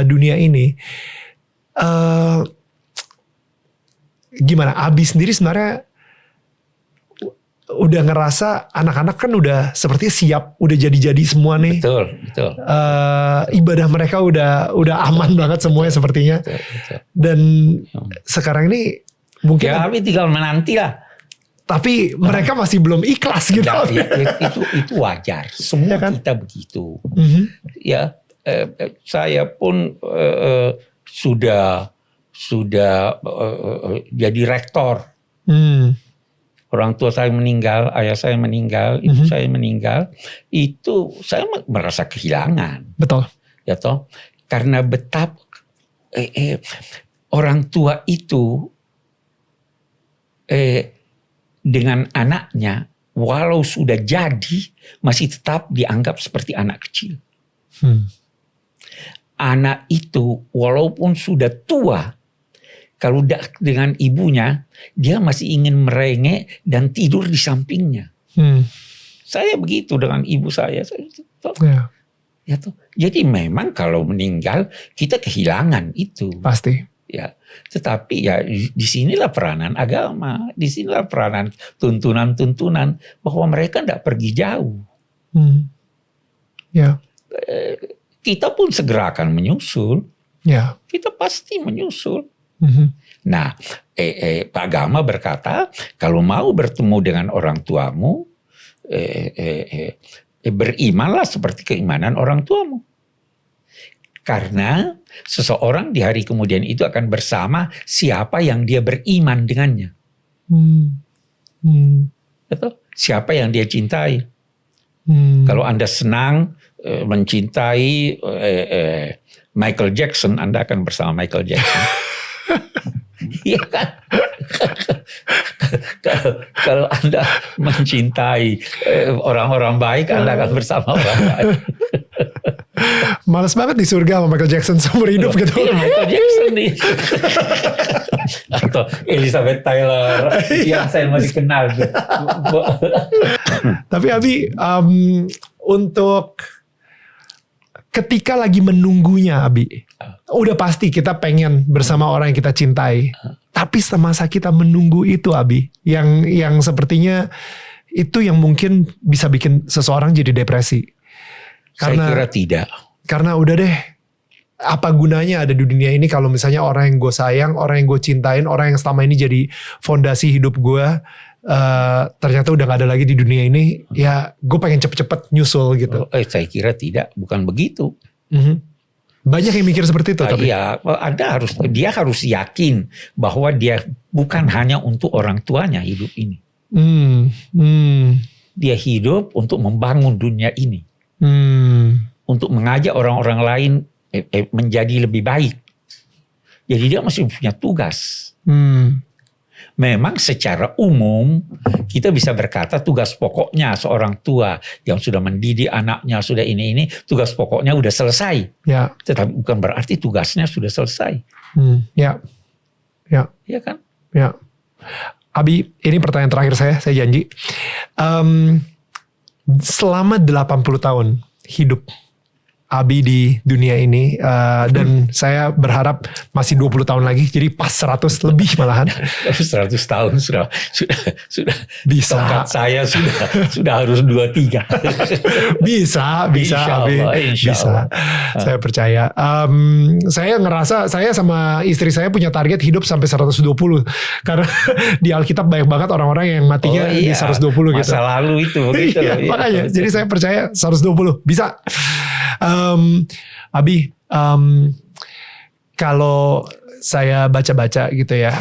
dunia ini. Gimana Abi sendiri sebenarnya udah ngerasa anak-anak kan udah seperti siap, udah jadi-jadi semua nih. Betul. Ibadah mereka udah aman banget semuanya sepertinya. Betul. Dan sekarang ini mungkin Ya, tapi tinggal menanti lah. tapi mereka masih belum ikhlas gitu. Ya, itu wajar. Semua Ya kan? kita begitu. Mhm. Ya, saya pun sudah jadi rektor. Orang tua saya meninggal, ayah saya meninggal, ibu saya meninggal. Itu saya merasa kehilangan. Betul. Ya toh, karena betapa orang tua itu dengan anaknya, walau sudah jadi, masih tetap dianggap seperti anak kecil. Anak itu walaupun sudah tua, kalau dengan ibunya, dia masih ingin merengek dan tidur di sampingnya. Saya begitu dengan ibu saya. Ya, Ya toh. Jadi memang kalau meninggal kita kehilangan itu. pasti. Ya, tetapi ya disinilah peranan agama, disinilah peranan tuntunan-tuntunan bahwa mereka tidak pergi jauh. Ya, Kita pun segera akan menyusul. ya. Kita pasti menyusul. Nah, agama berkata kalau mau bertemu dengan orang tuamu, berimanlah seperti keimanan orang tuamu. Karena seseorang di hari kemudian itu akan bersama siapa yang dia beriman dengannya. Betul? Siapa yang dia cintai. Kalau Anda senang mencintai Michael Jackson, Anda akan bersama Michael Jackson. Iya kan? Kalau Anda mencintai orang-orang baik, Anda akan bersama orang baik. Males banget di surga sama Michael Jackson seumur hidup gitu. Iya, Michael Jackson nih. Atau Elizabeth Taylor yang saya masih kenal. Tapi Abi, untuk ketika lagi menunggunya Abi, udah pasti kita pengen bersama orang yang kita cintai. Tapi semasa kita menunggu itu Abi, yang sepertinya itu yang mungkin bisa bikin seseorang jadi depresi. Saya kira tidak. Karena udah deh, apa gunanya ada di dunia ini kalau misalnya orang yang gue sayang, orang yang gue cintain, orang yang selama ini jadi fondasi hidup gue, ternyata udah gak ada lagi di dunia ini, ya gue pengen cepet-cepet nyusul gitu. Saya kira tidak, bukan begitu. Banyak yang mikir seperti itu. Tapi Iya, dia harus yakin bahwa dia bukan hanya untuk orang tuanya hidup ini. Dia hidup untuk membangun dunia ini. Untuk mengajak orang-orang lain menjadi lebih baik. Jadi dia masih punya tugas. Memang secara umum kita bisa berkata tugas pokoknya seorang tua yang sudah mendidik anaknya, sudah ini tugas pokoknya udah selesai. Ya. Tetapi bukan berarti tugasnya sudah selesai. Ya. Iya kan? Ya. Abi, ini pertanyaan terakhir saya janji. Selama 80 tahun hidup Abi di dunia ini, dan saya berharap masih 20 tahun lagi, jadi pas 100 lebih malahan. 100 tahun sudah Bisa. tongkat saya sudah harus 23. Bisa, Insya Abi. Allah, insya Bisa. Allah. Saya percaya. Saya ngerasa saya sama istri saya punya target hidup sampai 120. Karena di Alkitab banyak banget orang-orang yang matinya di 120 gitu. Masa lalu itu begitu. Iya, makanya. Jadi saya percaya 120. Bisa. Abi, kalau saya baca-baca gitu ya,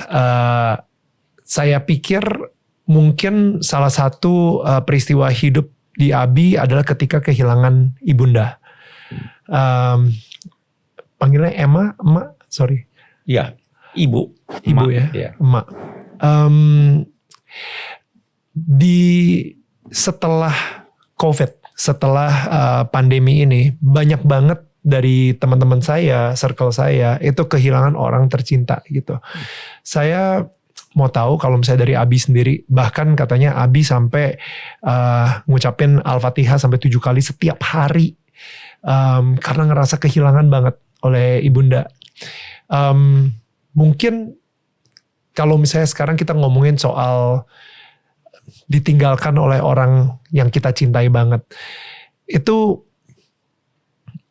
saya pikir mungkin salah satu peristiwa hidup di Abi adalah ketika kehilangan ibunda. Panggilnya emak, sorry. Ya, ibu Ya, ya. emak. Setelah COVID, setelah pandemi ini, banyak banget dari teman-teman saya, circle saya, itu kehilangan orang tercinta gitu. Saya mau tahu kalau misalnya dari Abi sendiri, bahkan katanya Abi sampai ngucapin Al-Fatihah sampai 7 kali setiap hari, karena ngerasa kehilangan banget oleh ibunda. Mungkin kalau misalnya sekarang kita ngomongin soal ditinggalkan oleh orang yang kita cintai banget, itu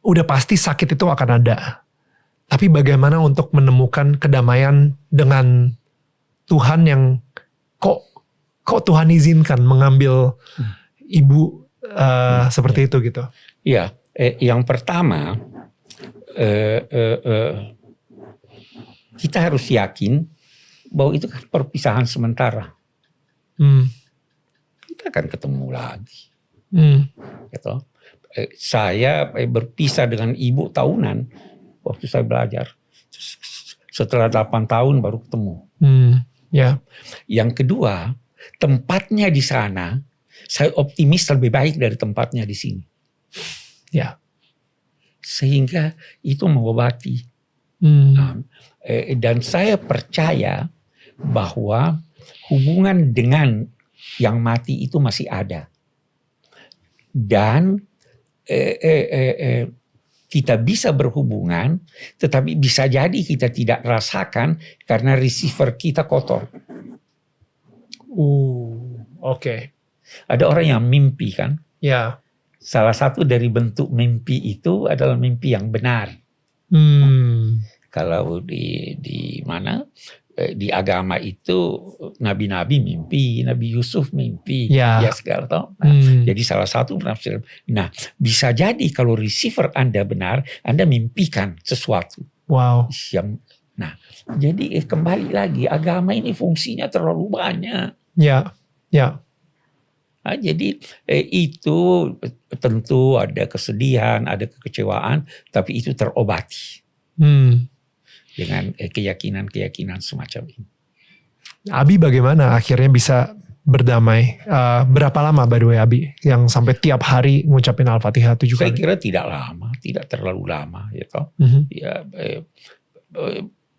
udah pasti sakit itu akan ada. Tapi bagaimana untuk menemukan kedamaian dengan Tuhan yang kok Tuhan izinkan mengambil ibu seperti itu gitu? Iya, yang pertama kita harus yakin bahwa itu kan perpisahan sementara. Kita akan ketemu lagi. Gitu. Saya berpisah dengan ibu tahunan waktu saya belajar. Setelah 8 tahun baru ketemu. Yeah. Yang kedua, tempatnya di sana, saya optimis lebih baik dari tempatnya di sini. Ya. Sehingga itu mengobati. Dan saya percaya bahwa hubungan dengan yang mati itu masih ada. Dan kita bisa berhubungan, tetapi bisa jadi kita tidak rasakan karena receiver kita kotor. Oke. Ada orang yang mimpi kan? Ya. Salah satu dari bentuk mimpi itu adalah mimpi yang benar. Kalau di mana? Di agama itu nabi-nabi mimpi, Nabi Yusuf mimpi, ya segala tahu. Jadi salah satu penafsiran. Nah, bisa jadi kalau receiver Anda benar, Anda mimpikan sesuatu. Wow. Nah, jadi kembali lagi agama ini fungsinya terlalu banyak. Ya. Nah, jadi itu tentu ada kesedihan, ada kekecewaan, tapi itu terobati. Dengan keyakinan-keyakinan semacam ini. Abi bagaimana akhirnya bisa berdamai? Berapa lama by the way Abi yang sampai tiap hari ngucapin Al-Fatihah 7 kali? Saya kira tidak lama, tidak terlalu lama gitu. Ya,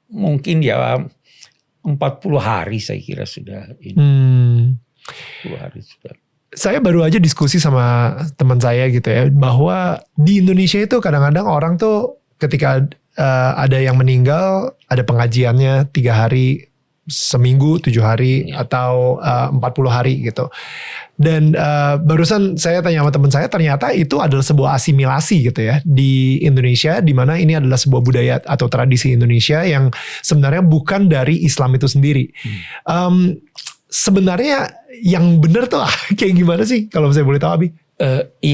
mungkin ya 40 hari saya kira sudah ini. 40 hari sudah. Saya baru aja diskusi sama teman saya gitu ya, bahwa di Indonesia itu kadang-kadang orang tuh ketika ada yang meninggal, ada pengajiannya 3 hari, seminggu, 7 hari, atau 40 hari gitu. Dan barusan saya tanya sama teman saya, ternyata itu adalah sebuah asimilasi gitu ya di Indonesia, di mana ini adalah sebuah budaya atau tradisi Indonesia yang sebenarnya bukan dari Islam itu sendiri. Sebenarnya yang benar tuh kayak gimana sih kalau saya boleh tahu Abi? 3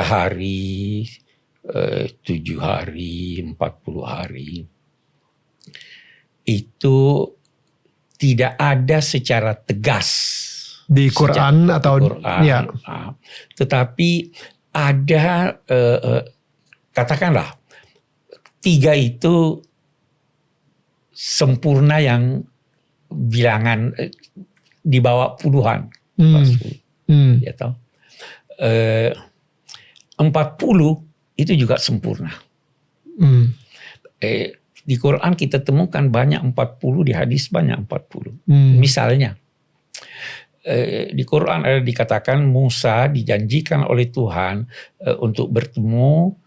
hari, 7 hari, 40 hari. Itu tidak ada secara tegas. Di Quran atau? Di Quran. Ya. Tetapi ada, katakanlah, 3 itu sempurna yang bilangan di bawah puluhan. Ya tahu. 40 itu juga sempurna. Di Quran kita temukan banyak 40, di hadis banyak 40. Misalnya, di Quran ada dikatakan Musa dijanjikan oleh Tuhan untuk bertemu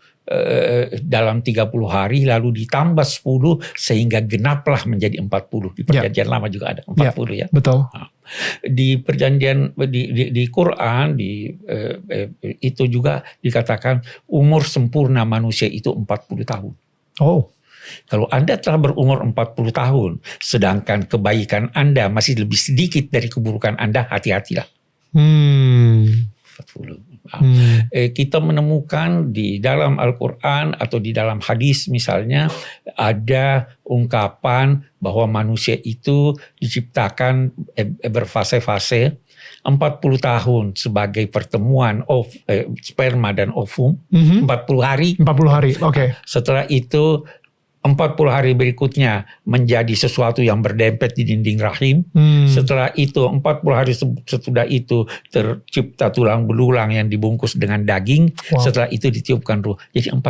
dalam 30 hari, lalu ditambah 10 sehingga genaplah menjadi 40. Di perjanjian lama juga ada 40 ya. Betul. Di perjanjian di Quran itu juga dikatakan umur sempurna manusia itu 40 tahun. Kalau Anda telah berumur 40 tahun sedangkan kebaikan Anda masih lebih sedikit dari keburukan Anda, hati-hatilah. 40. Kita menemukan di dalam Al-Quran atau di dalam hadis misalnya ada ungkapan bahwa manusia itu diciptakan berfase-fase, 40 tahun sebagai pertemuan sperma dan ovum, 40 hari. 40 hari, oke. Setelah itu 40 hari berikutnya menjadi sesuatu yang berdempet di dinding rahim. Setelah itu 40 hari sesudah itu tercipta tulang belulang yang dibungkus dengan daging. Setelah itu ditiupkan ruh. Jadi 40.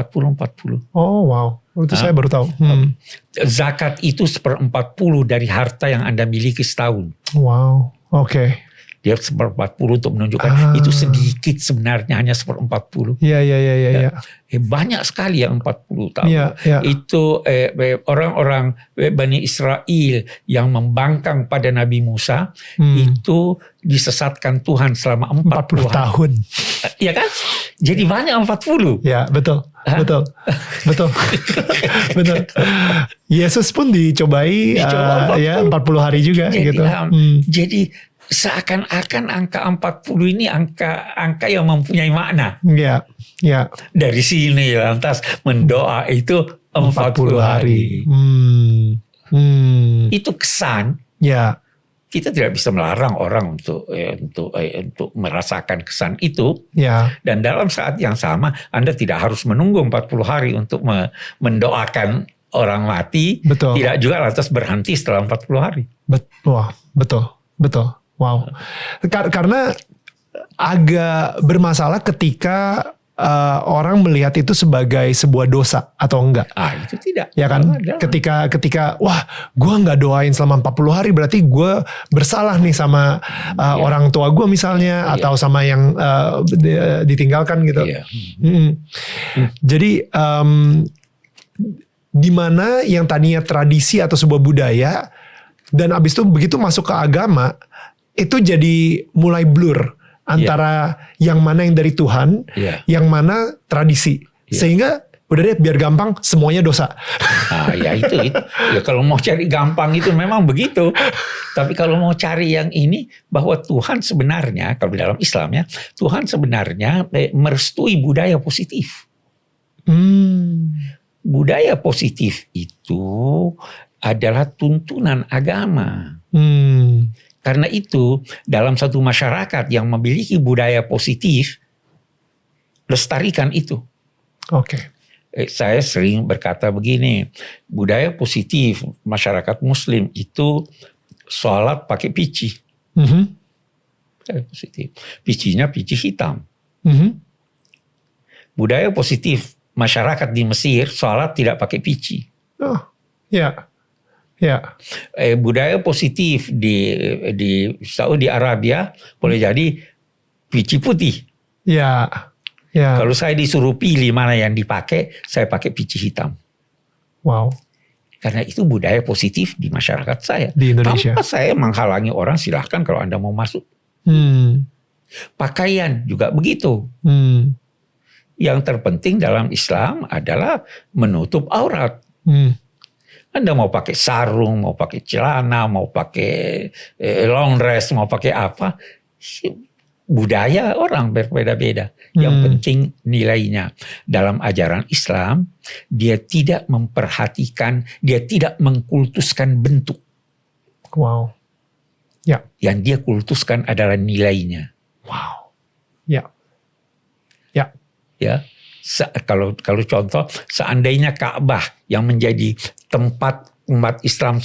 Oh wow, itu saya baru tahu. Zakat itu 1/40 dari harta yang Anda miliki setahun. Wow, oke. Dia 1/40 untuk menunjukkan itu sedikit sebenarnya, hanya 1/40. Iya. Banyak sekali yang 40 tahun. Iya. Itu orang-orang Bani Israel yang membangkang pada Nabi Musa itu disesatkan Tuhan selama 40 tahun. Iya kan? Jadi banyak 40. Ya, betul. Betul. Yesus pun dicobai 40 hari juga jadi, gitu. Jadi seakan-akan angka 40 ini angka yang mempunyai makna. Iya. Dari sini lantas mendoa itu 40 hari. Itu kesan. Ya. Kita tidak bisa melarang orang untuk merasakan kesan itu. Ya. Dan dalam saat yang sama, Anda tidak harus menunggu 40 hari untuk mendoakan orang mati. Betul. Tidak juga lantas berhenti setelah 40 hari. Betul. Wow. Karena agak bermasalah ketika orang melihat itu sebagai sebuah dosa atau enggak. Itu tidak. Ya kan? Ketika wah, gue nggak doain selama 40 hari berarti gue bersalah nih sama orang tua gue misalnya, atau sama yang ditinggalkan gitu. Jadi di mana yang tadinya tradisi atau sebuah budaya, dan abis itu begitu masuk ke agama, itu jadi mulai blur antara yang mana yang dari Tuhan, yang mana tradisi. Sehingga udah deh, biar gampang semuanya dosa. Ya itu. Ya kalau mau cari gampang itu memang begitu. Tapi kalau mau cari yang ini, bahwa Tuhan sebenarnya, kalau dalam Islam ya, Tuhan sebenarnya merestui budaya positif. Budaya positif itu adalah tuntunan agama. Karena itu dalam satu masyarakat yang memiliki budaya positif, lestarikan itu. Oke. Saya sering berkata begini, budaya positif masyarakat Muslim itu sholat pakai pici. Positif. Picinya pici hitam. Budaya positif masyarakat di Mesir sholat tidak pakai pici. Budaya positif di Saudi Arabia boleh jadi pici putih. Kalau saya disuruh pilih mana yang dipakai, saya pakai pici hitam. Wow. Karena itu budaya positif di masyarakat saya. Di Indonesia. Tanpa saya menghalangi orang, silahkan kalau Anda mau masuk. Pakaian juga begitu. Yang terpenting dalam Islam adalah menutup aurat. Anda mau pakai sarung, mau pakai celana, mau pakai long dress, mau pakai apa. Budaya orang berbeda-beda. Yang penting nilainya. Dalam ajaran Islam, dia tidak memperhatikan, dia tidak mengkultuskan bentuk. Wow. Yang dia kultuskan adalah nilainya. Wow. Kalau contoh, seandainya Ka'bah yang menjadi tempat umat Islam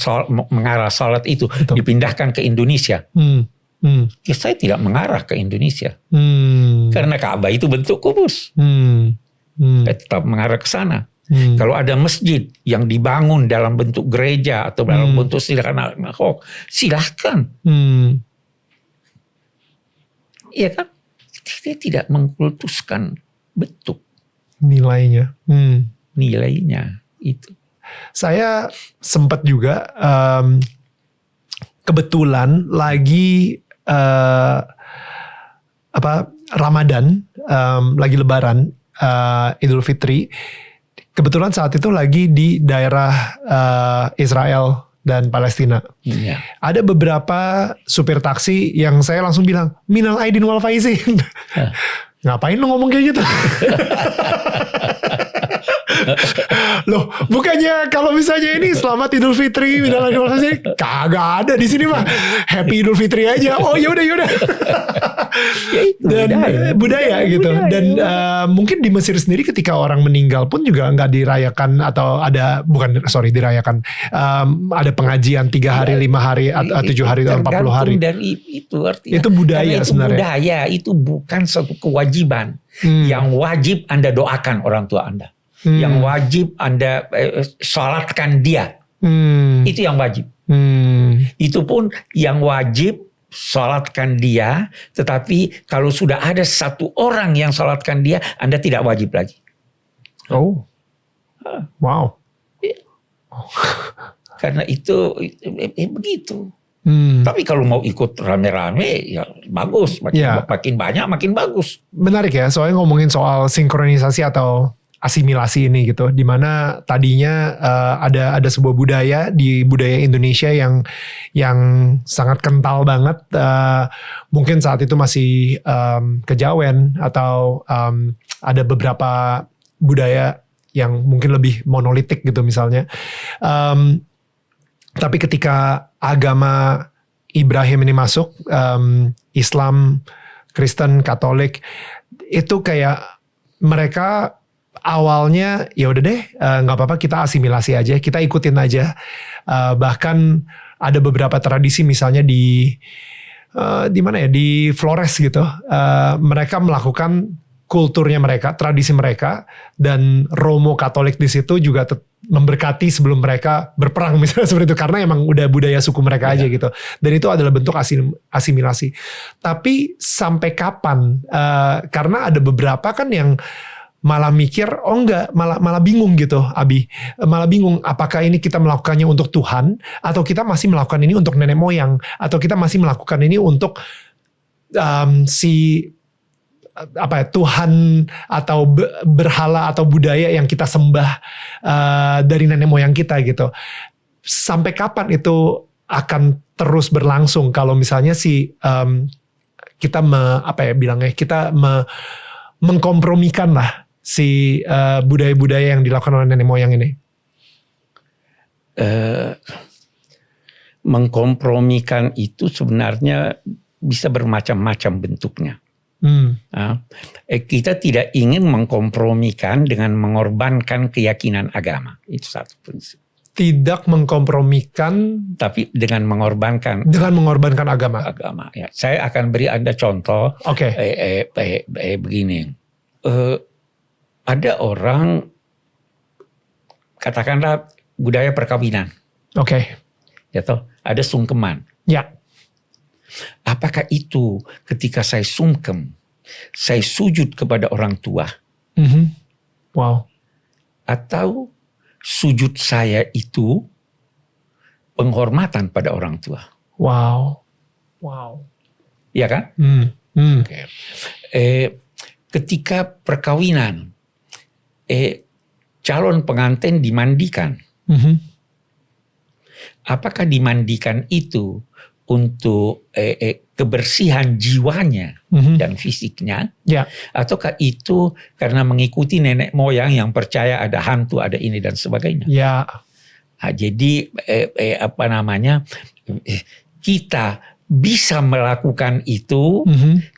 mengarah salat itu dipindahkan ke Indonesia, saya tidak mengarah ke Indonesia karena Ka'bah itu bentuk kubus. Saya tetap mengarah ke sana. Kalau ada masjid yang dibangun dalam bentuk gereja atau dalam bentuk silahkan. Iya kan? Dia tidak mengkultuskan bentuk. Nilainya. Nilainya itu. Saya sempat juga kebetulan lagi Ramadan, lagi Lebaran, Idul Fitri. Kebetulan saat itu lagi di daerah Israel dan Palestina. Ada beberapa supir taksi yang saya langsung bilang, minal aidin wal faizin. Ngapain lu ngomong kayak gitu? Loh, bukannya kalau misalnya ini selamat Idul Fitri, minal aidin wal faizin, kagak ada di sini mah. Happy Idul Fitri aja. Oh yaudah. Dan budaya gitu. Dan mungkin di Mesir sendiri ketika orang meninggal pun juga nggak dirayakan, atau ada dirayakan. Ada pengajian 3 hari, 5 hari, 7 hari, 40 hari. Dari itu artinya. Itu budaya itu sebenarnya. Budaya itu bukan satu kewajiban. Yang wajib Anda doakan orang tua Anda. Yang wajib Anda sholatkan dia. Itu yang wajib. Itu pun yang wajib salatkan dia, tetapi kalau sudah ada satu orang yang salatkan dia, Anda tidak wajib lagi. Oh, wow. Karena itu begitu. Tapi kalau mau ikut rame-rame ya bagus, makin banyak makin bagus. Menarik ya, soalnya ngomongin soal sinkronisasi atau asimilasi ini gitu, dimana tadinya ada sebuah budaya di budaya Indonesia yang sangat kental banget, mungkin saat itu masih kejawen atau ada beberapa budaya yang mungkin lebih monolitik gitu misalnya. Tapi ketika agama Ibrahim ini masuk, Islam, Kristen, Katolik, itu kayak mereka awalnya ya udah deh, nggak apa-apa kita asimilasi aja, kita ikutin aja. Bahkan ada beberapa tradisi misalnya di mana ya, di Flores gitu, mereka melakukan kulturnya mereka, tradisi mereka, dan Romo Katolik di situ juga memberkati sebelum mereka berperang misalnya seperti itu, karena emang udah budaya suku mereka aja gitu. Dan itu adalah bentuk asimilasi. Tapi sampai kapan? Karena ada beberapa kan yang malah mikir, oh enggak, malah bingung gitu, Abi. Malah bingung, apakah ini kita melakukannya untuk Tuhan, atau kita masih melakukan ini untuk nenek moyang, atau kita masih melakukan ini untuk Tuhan atau berhala atau budaya yang kita sembah dari nenek moyang kita gitu. Sampai kapan itu akan terus berlangsung kalau misalnya kita mengkompromikan lah si budaya-budaya yang dilakukan oleh nenek moyang ini? Mengkompromikan itu sebenarnya bisa bermacam-macam bentuknya. Kita tidak ingin mengkompromikan dengan mengorbankan keyakinan agama. Itu satu prinsip. Tidak mengkompromikan, tapi dengan mengorbankan. Dengan mengorbankan agama. Ya. Saya akan beri Anda contoh. Oke. Begini. Ada orang, katakanlah budaya perkawinan. Oke. Ya toh, ada sungkeman. Ya. Apakah itu ketika saya sungkem, saya sujud kepada orang tua? Wow. Atau sujud saya itu penghormatan pada orang tua? Wow. Iya kan? Okay. Ketika perkawinan, calon pengantin dimandikan. Apakah dimandikan itu untuk kebersihan jiwanya dan fisiknya, ataukah itu karena mengikuti nenek moyang yang percaya ada hantu, ada ini dan sebagainya? Jadi kita bisa melakukan itu,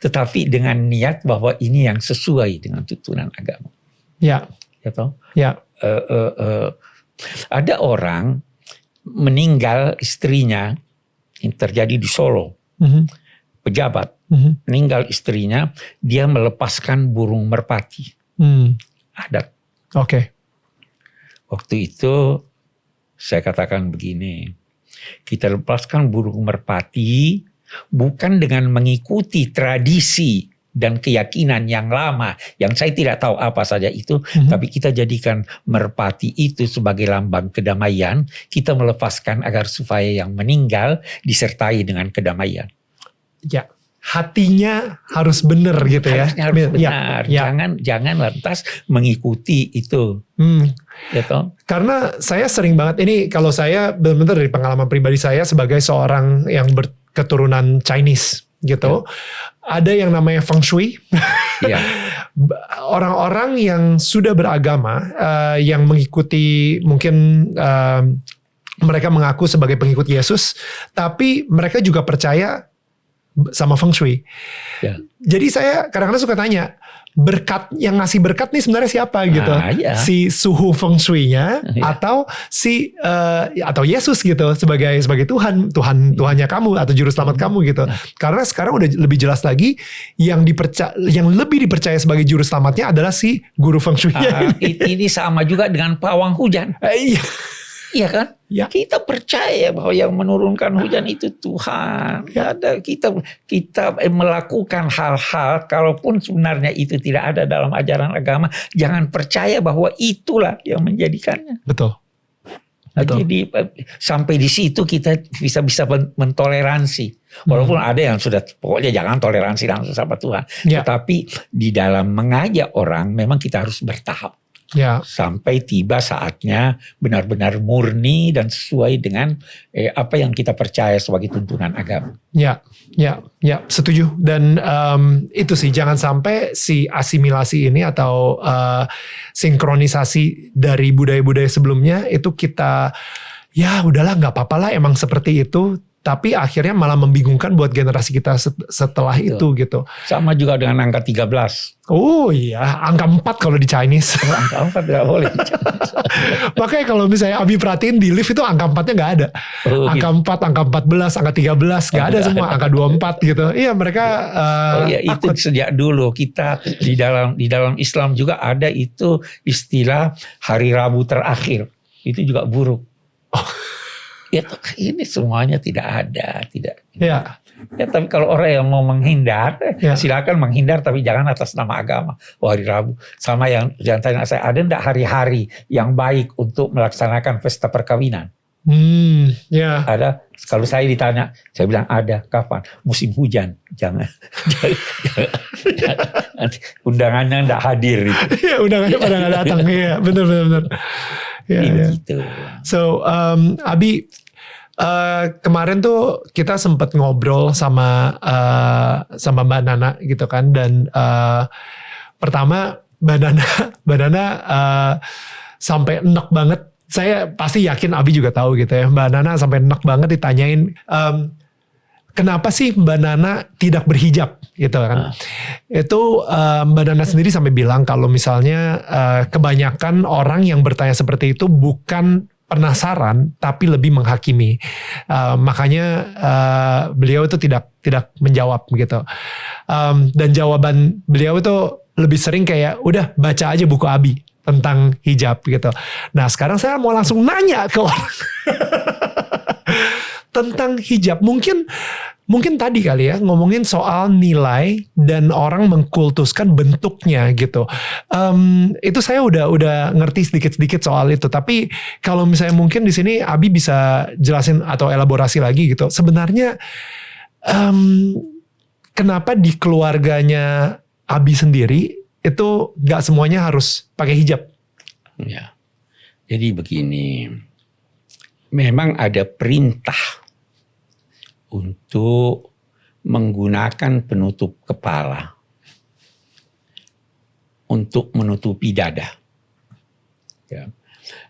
tetapi dengan niat bahwa ini yang sesuai dengan tuntunan agama. Ada orang meninggal istrinya. Yang terjadi di Solo, pejabat meninggal istrinya, dia melepaskan burung merpati, adat. Waktu itu saya katakan begini, kita lepaskan burung merpati bukan dengan mengikuti tradisi dan keyakinan yang lama, yang saya tidak tahu apa saja itu, tapi kita jadikan merpati itu sebagai lambang kedamaian. Kita melepaskan agar supaya yang meninggal disertai dengan kedamaian. Ya, hatinya harus benar gitu ya. Harus benar. Jangan lantas mengikuti itu. Gitu. Karena saya sering banget, ini kalau saya benar-benar dari pengalaman pribadi saya sebagai seorang yang berketurunan Chinese gitu. Ada yang namanya feng shui. Orang-orang yang sudah beragama, yang mengikuti, mungkin mereka mengaku sebagai pengikut Yesus, tapi mereka juga percaya sama feng shui. Jadi saya kadang-kadang suka tanya, berkat yang ngasih berkat nih sebenarnya siapa gitu? Si suhu feng shui-nya atau atau Yesus gitu sebagai Tuhannya kamu atau juru selamat kamu gitu. Karena sekarang udah lebih jelas lagi yang lebih dipercaya sebagai juru selamatnya adalah si guru feng shui-nya. Ini sama juga dengan pawang hujan. Iya kan? Ya. Kita percaya bahwa yang menurunkan hujan itu Tuhan. Ya. Ada kita melakukan hal-hal, kalaupun sebenarnya itu tidak ada dalam ajaran agama, jangan percaya bahwa itulah yang menjadikannya. Betul. Jadi sampai di situ kita bisa mentoleransi. Walaupun ada yang sudah pokoknya jangan toleransi langsung sama Tuhan. Ya. Tetapi di dalam mengajak orang memang kita harus bertahap. Ya. Sampai tiba saatnya benar-benar murni dan sesuai dengan apa yang kita percaya sebagai tuntunan agama. Ya, setuju. Dan itu sih, jangan sampai si asimilasi ini atau sinkronisasi dari budaya-budaya sebelumnya itu kita, ya udahlah nggak apa-apa lah emang seperti itu. Tapi akhirnya malah membingungkan buat generasi kita setelah itu gitu. Sama juga dengan angka 13. Oh iya, angka 4 kalau di Chinese. Angka 4 gak boleh. Makanya kalau misalnya Abi perhatiin di lift itu angka 4-nya gak ada. Angka 4, angka 14, angka 13 gak ada semua. Angka 24 gitu. Iya mereka itu sejak dulu kita di dalam Islam juga ada itu istilah hari Rabu terakhir. Itu juga buruk. Ya ini semuanya tidak ada, tidak. Ya. Ya tapi kalau orang yang mau menghindar, silakan menghindar tapi jangan atas nama agama. Oh hari Rabu. Sama yang jangan tanya saya, ada enggak hari-hari yang baik untuk melaksanakan pesta perkawinan? Ya. Ada. Kalau saya ditanya, saya bilang ada. Kapan? Musim hujan. Jangan. Undangannya enggak hadir. Ya undangannya pada enggak datang. Iya, benar. Ya. Begitu. So, Abi, kemarin tuh kita sempat ngobrol sama Mbak Nana gitu kan, dan pertama Mbak Nana sampai enek banget. Saya pasti yakin Abi juga tahu gitu ya. Mbak Nana sampai enek banget ditanyain, kenapa sih Mbak Nana tidak berhijab gitu kan. Itu Mbak Nana sendiri sampai bilang kalau misalnya kebanyakan orang yang bertanya seperti itu bukan penasaran tapi lebih menghakimi. Makanya beliau itu tidak menjawab gitu. Dan jawaban beliau itu lebih sering kayak udah baca aja buku Abi tentang hijab gitu. Nah sekarang saya mau langsung nanya ke orang tentang hijab. Mungkin tadi kali ya ngomongin soal nilai dan orang mengkultuskan bentuknya gitu. Itu saya udah ngerti sedikit-sedikit soal itu. Tapi kalau misalnya mungkin di sini Abi bisa jelasin atau elaborasi lagi gitu. Sebenarnya kenapa di keluarganya Abi sendiri itu nggak semuanya harus pakai hijab? Ya, jadi begini. Memang ada perintah untuk menggunakan penutup kepala untuk menutupi dada. Ya.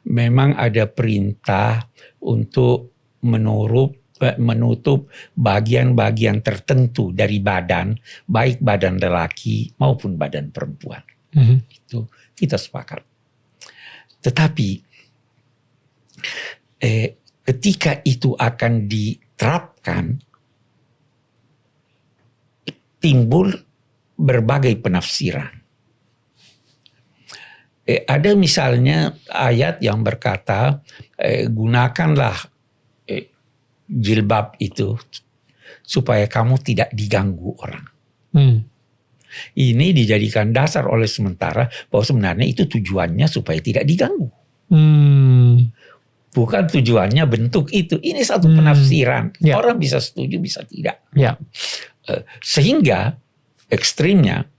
Memang ada perintah untuk menutup bagian-bagian tertentu dari badan, baik badan lelaki maupun badan perempuan. Itu kita sepakat. Tetapi ketika itu akan diterapkan, timbul berbagai penafsiran. Ada misalnya ayat yang berkata, gunakanlah jilbab itu supaya kamu tidak diganggu orang. Ini dijadikan dasar oleh sementara bahwa sebenarnya itu tujuannya supaya tidak diganggu. Bukan tujuannya bentuk itu. Ini satu penafsiran. Yeah. Orang bisa setuju, bisa tidak. Yeah. Sehingga ekstrimnya,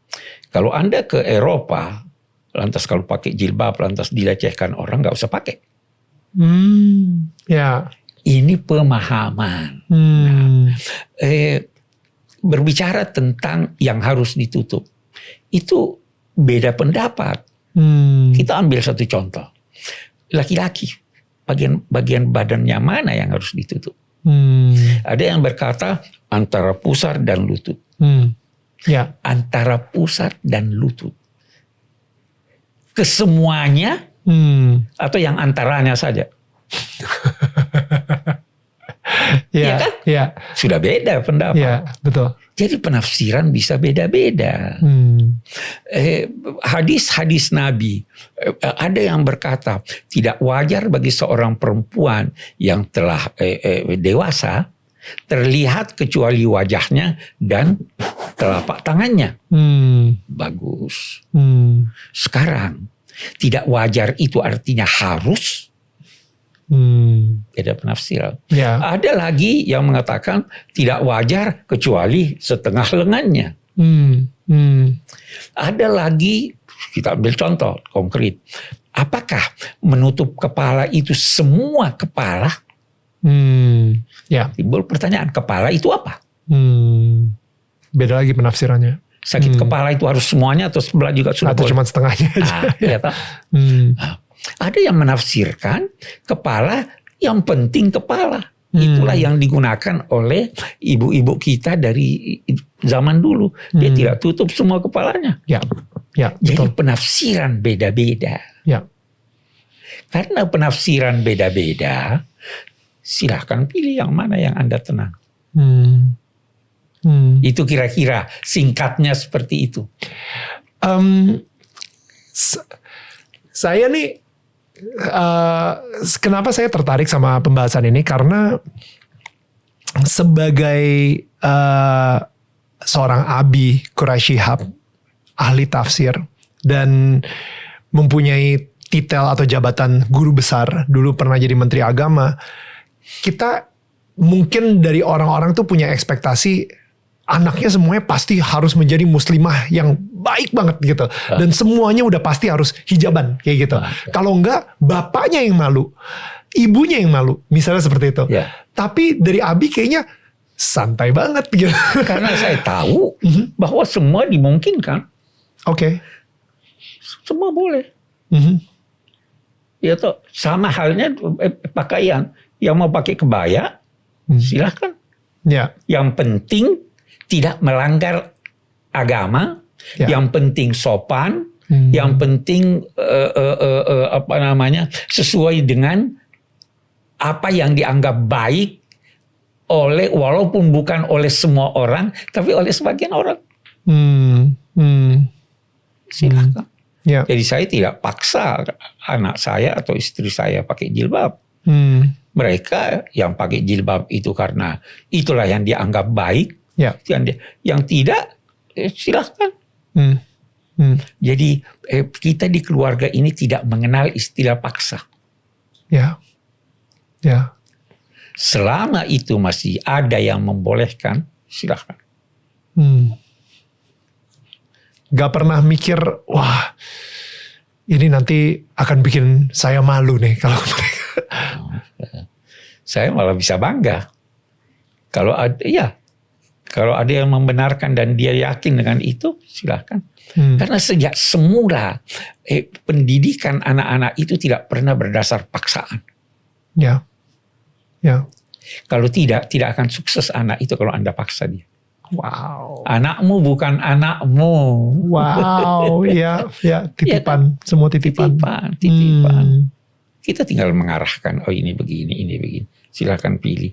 kalau Anda ke Eropa, lantas kalau pakai jilbab, lantas dilecehkan orang, gak usah pakai. Yeah. Ini pemahaman. Nah, berbicara tentang yang harus ditutup, itu beda pendapat. Kita ambil satu contoh. Laki-laki, bagian badannya mana yang harus ditutup? Ada yang berkata antara pusar dan lutut. Ya. Antara pusar dan lutut. Kesemuanya atau yang antaranya saja? Iya kan? Iya. Sudah beda pendapat. Iya, betul. Jadi penafsiran bisa beda-beda. Hadis-hadis Nabi, ada yang berkata tidak wajar bagi seorang perempuan yang telah dewasa terlihat kecuali wajahnya dan telapak tangannya. Bagus. Sekarang tidak wajar itu artinya harus. Beda penafsiran. Ya. Ada lagi yang mengatakan tidak wajar kecuali setengah lengannya. Ada lagi, kita ambil contoh konkret. Apakah menutup kepala itu semua kepala? Ya. Timbul pertanyaan, kepala itu apa? Beda lagi penafsirannya. Sakit kepala itu harus semuanya atau sebelah juga sudah atau boleh? cuma setengahnya aja. Ya, ada yang menafsirkan kepala, yang penting kepala. Itulah yang digunakan oleh ibu-ibu kita dari zaman dulu. Dia tidak tutup semua kepalanya. Ya. Jadi Betul. penafsiran beda-beda. Ya. Karena penafsiran beda-beda, silahkan pilih yang mana yang Anda tenang. Itu kira-kira singkatnya seperti itu. Saya nih, kenapa saya tertarik sama pembahasan ini? Karena sebagai seorang Abi Quraisy Shihab, ahli tafsir, dan mempunyai titel atau jabatan guru besar, dulu pernah jadi menteri agama, kita mungkin dari orang-orang tuh punya ekspektasi anaknya semuanya pasti harus menjadi muslimah yang baik banget gitu. Dan semuanya udah pasti harus hijaban kayak gitu. Kalau enggak, bapaknya yang malu, ibunya yang malu, misalnya seperti itu. Tapi dari Abi kayaknya santai banget gitu. Karena saya tahu bahwa semua dimungkinkan. Oke. Semua boleh. Ya toh, sama halnya pakaian. Yang mau pakai kebaya, silahkan. Ya. Yang penting tidak melanggar agama, yang penting sopan, yang penting sesuai dengan apa yang dianggap baik oleh, walaupun bukan oleh semua orang, tapi oleh sebagian orang. Silakan. Jadi saya tidak paksa anak saya atau istri saya pakai jilbab. Mereka yang pakai jilbab itu karena itulah yang dianggap baik. Yang tidak, silahkan. Jadi kita di keluarga ini tidak mengenal istilah paksa. Selama itu masih ada yang membolehkan, silahkan. Gak pernah mikir, wah ini nanti akan bikin saya malu nih kalau mereka. Saya malah bisa bangga. Kalau ada yang membenarkan dan dia yakin dengan itu, silahkan. Karena sejak semula pendidikan anak-anak itu tidak pernah berdasar paksaan. Kalau tidak akan sukses anak itu kalau Anda paksa dia. Wow. Anakmu bukan anakmu. Wow, titipan, semua titipan. Titipan. Kita tinggal mengarahkan, oh ini begini, silahkan pilih.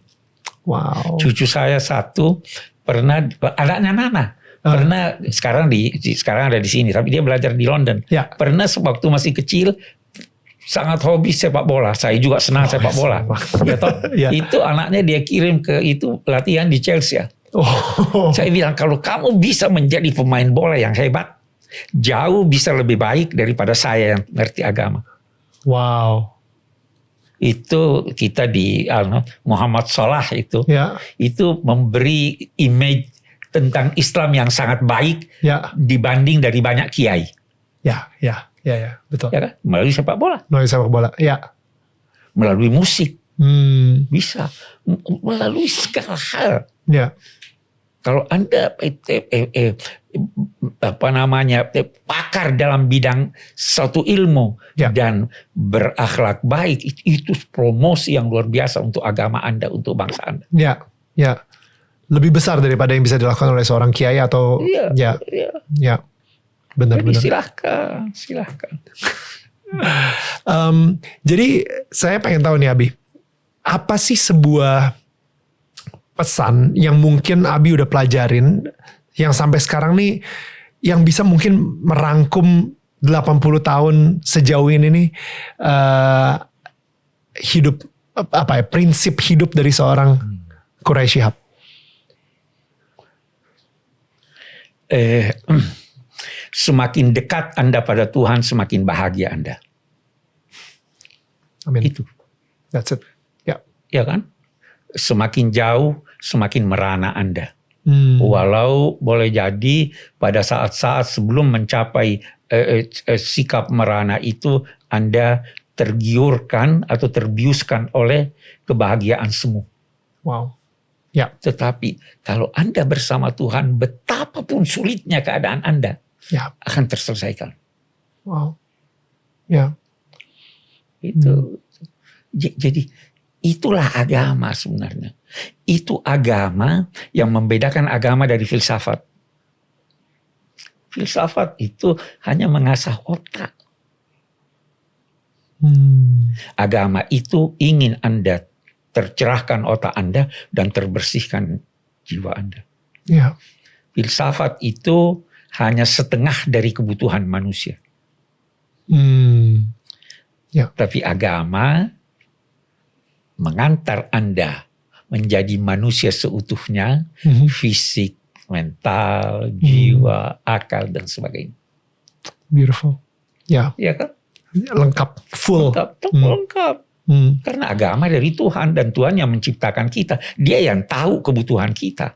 Wow. Cucu saya satu pernah, anaknya Nana, pernah sekarang ada di sini, tapi dia belajar di London. Pernah sewaktu masih kecil sangat hobi sepak bola. Saya juga senang sepak bola. Itu anaknya dia kirim ke itu latihan di Chelsea. Saya bilang kalau kamu bisa menjadi pemain bola yang hebat, jauh bisa lebih baik daripada saya yang ngerti agama. Wow. Itu kita di Muhammad Salah itu memberi image tentang Islam yang sangat baik dibanding dari banyak kiai. Betul. Ya kan? Melalui sepak bola. Melalui musik. Bisa. Melalui segala hal. Kalau Anda pakar dalam bidang suatu ilmu dan berakhlak baik, itu promosi yang luar biasa untuk agama Anda, untuk bangsa Anda. Lebih besar daripada yang bisa dilakukan oleh seorang kiai atau benar. Silahkan. Jadi saya pengen tahu nih Abi, apa sih sebuah pesan yang mungkin Abi udah pelajarin yang sampai sekarang nih yang bisa mungkin merangkum 80 tahun sejauh ini nih hidup prinsip hidup dari seorang Quraish Shihab? Semakin dekat Anda pada Tuhan, semakin bahagia Anda. Amin. Itu. That's it. Ya. Ya kan? Semakin jauh, semakin merana Anda. Walau boleh jadi pada saat-saat sebelum mencapai sikap merana itu, Anda tergiurkan atau terbiuskan oleh kebahagiaan semu. Wow. Ya. Tetapi kalau Anda bersama Tuhan, betapapun sulitnya keadaan Anda, akan terselesaikan. Wow. Ya. Itu. Jadi itulah agama sebenarnya. Itu agama yang membedakan agama dari filsafat. Filsafat itu hanya mengasah otak. Agama itu ingin Anda tercerahkan otak Anda dan terbersihkan jiwa Anda. Ya. Filsafat itu hanya setengah dari kebutuhan manusia. Ya. Tapi agama mengantar Anda menjadi manusia seutuhnya, fisik, mental, jiwa, akal, dan sebagainya. Beautiful. Ya. Ya kan? Lengkap, full. Lengkap. Karena agama dari Tuhan dan Tuhan yang menciptakan kita. Dia yang tahu kebutuhan kita.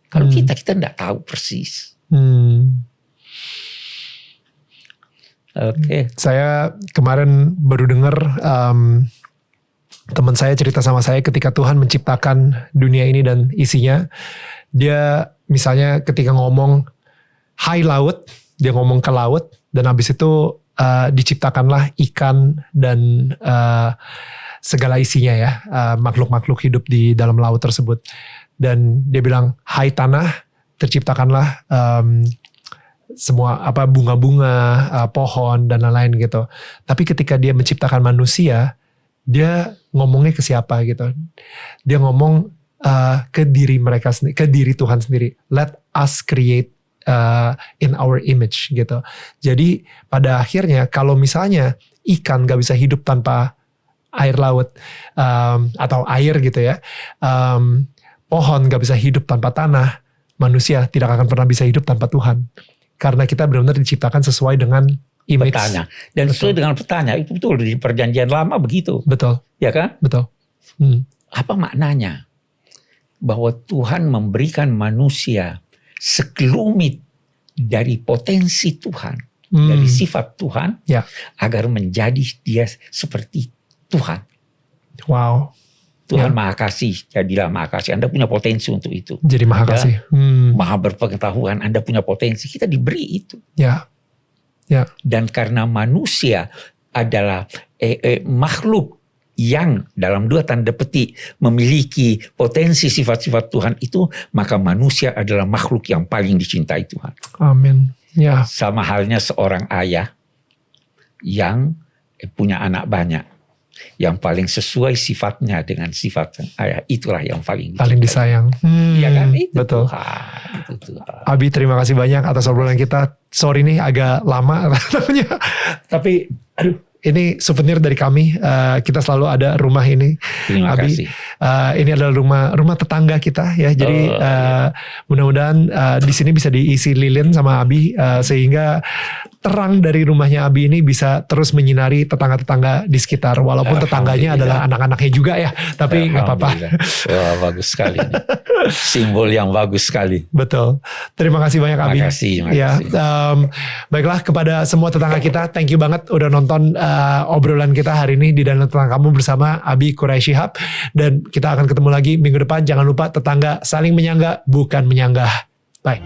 Kalau kita tidak tahu persis. Oke. Saya kemarin baru dengar teman saya cerita sama saya ketika Tuhan menciptakan dunia ini dan isinya. Dia misalnya ketika ngomong hai laut, dia ngomong ke laut, dan habis itu diciptakanlah ikan dan segala isinya ya, makhluk-makhluk hidup di dalam laut tersebut. Dan dia bilang hai tanah, terciptakanlah semua bunga-bunga, pohon dan lain-lain gitu. Tapi ketika dia menciptakan manusia, dia ngomongnya ke siapa gitu? Dia ngomong ke diri mereka sendiri, ke diri Tuhan sendiri. Let us create in our image gitu. Jadi pada akhirnya kalau misalnya ikan gak bisa hidup tanpa air laut atau air gitu ya, pohon gak bisa hidup tanpa tanah, manusia tidak akan pernah bisa hidup tanpa Tuhan. Karena kita benar-benar diciptakan sesuai dengan image. Petanya. Dan sesuai dengan petanya. Itu betul di perjanjian lama begitu. Betul. Ya kan? Betul. Apa maknanya? Bahwa Tuhan memberikan manusia sekelumit dari potensi Tuhan. Dari sifat Tuhan. Ya. Agar menjadi dia seperti Tuhan. Wow. Tuhan Maha Kasih, jadilah Maha Kasih. Anda punya potensi untuk itu. Jadi Maha Kasih. Maha berpengetahuan, Anda punya potensi. Kita diberi itu. Ya. Ya. Dan karena manusia adalah makhluk yang dalam 2 tanda petik memiliki potensi sifat-sifat Tuhan itu, maka manusia adalah makhluk yang paling dicintai Tuhan. Amin. Ya. Sama halnya seorang ayah yang punya anak banyak. Yang paling sesuai sifatnya dengan sifat ayah, itulah yang paling disayang. Iya kan? Itu betul. Tuhan. Abi, terima kasih banyak atas obrolan kita. Sorry nih agak lama tapi aduh, ini souvenir dari kami. Kita selalu ada rumah ini. Terima Abi, kasih. Ini adalah rumah tetangga kita ya. Jadi mudah-mudahan di sini bisa diisi lilin sama Abi sehingga terang dari rumahnya Abi ini bisa terus menyinari tetangga-tetangga di sekitar. Walaupun tetangganya adalah anak-anaknya juga ya. Tapi nggak apa-apa. Wah, bagus sekali. Simbol yang bagus sekali. Betul. Terima kasih banyak Abi. Terima kasih. Ya, baiklah kepada semua tetangga kita, thank you banget udah nonton obrolan kita hari ini di Daniel Tentang Kamu bersama Abi Quraish Shihab. Dan kita akan ketemu lagi minggu depan. Jangan lupa tetangga saling menyangga bukan menyanggah. Bye.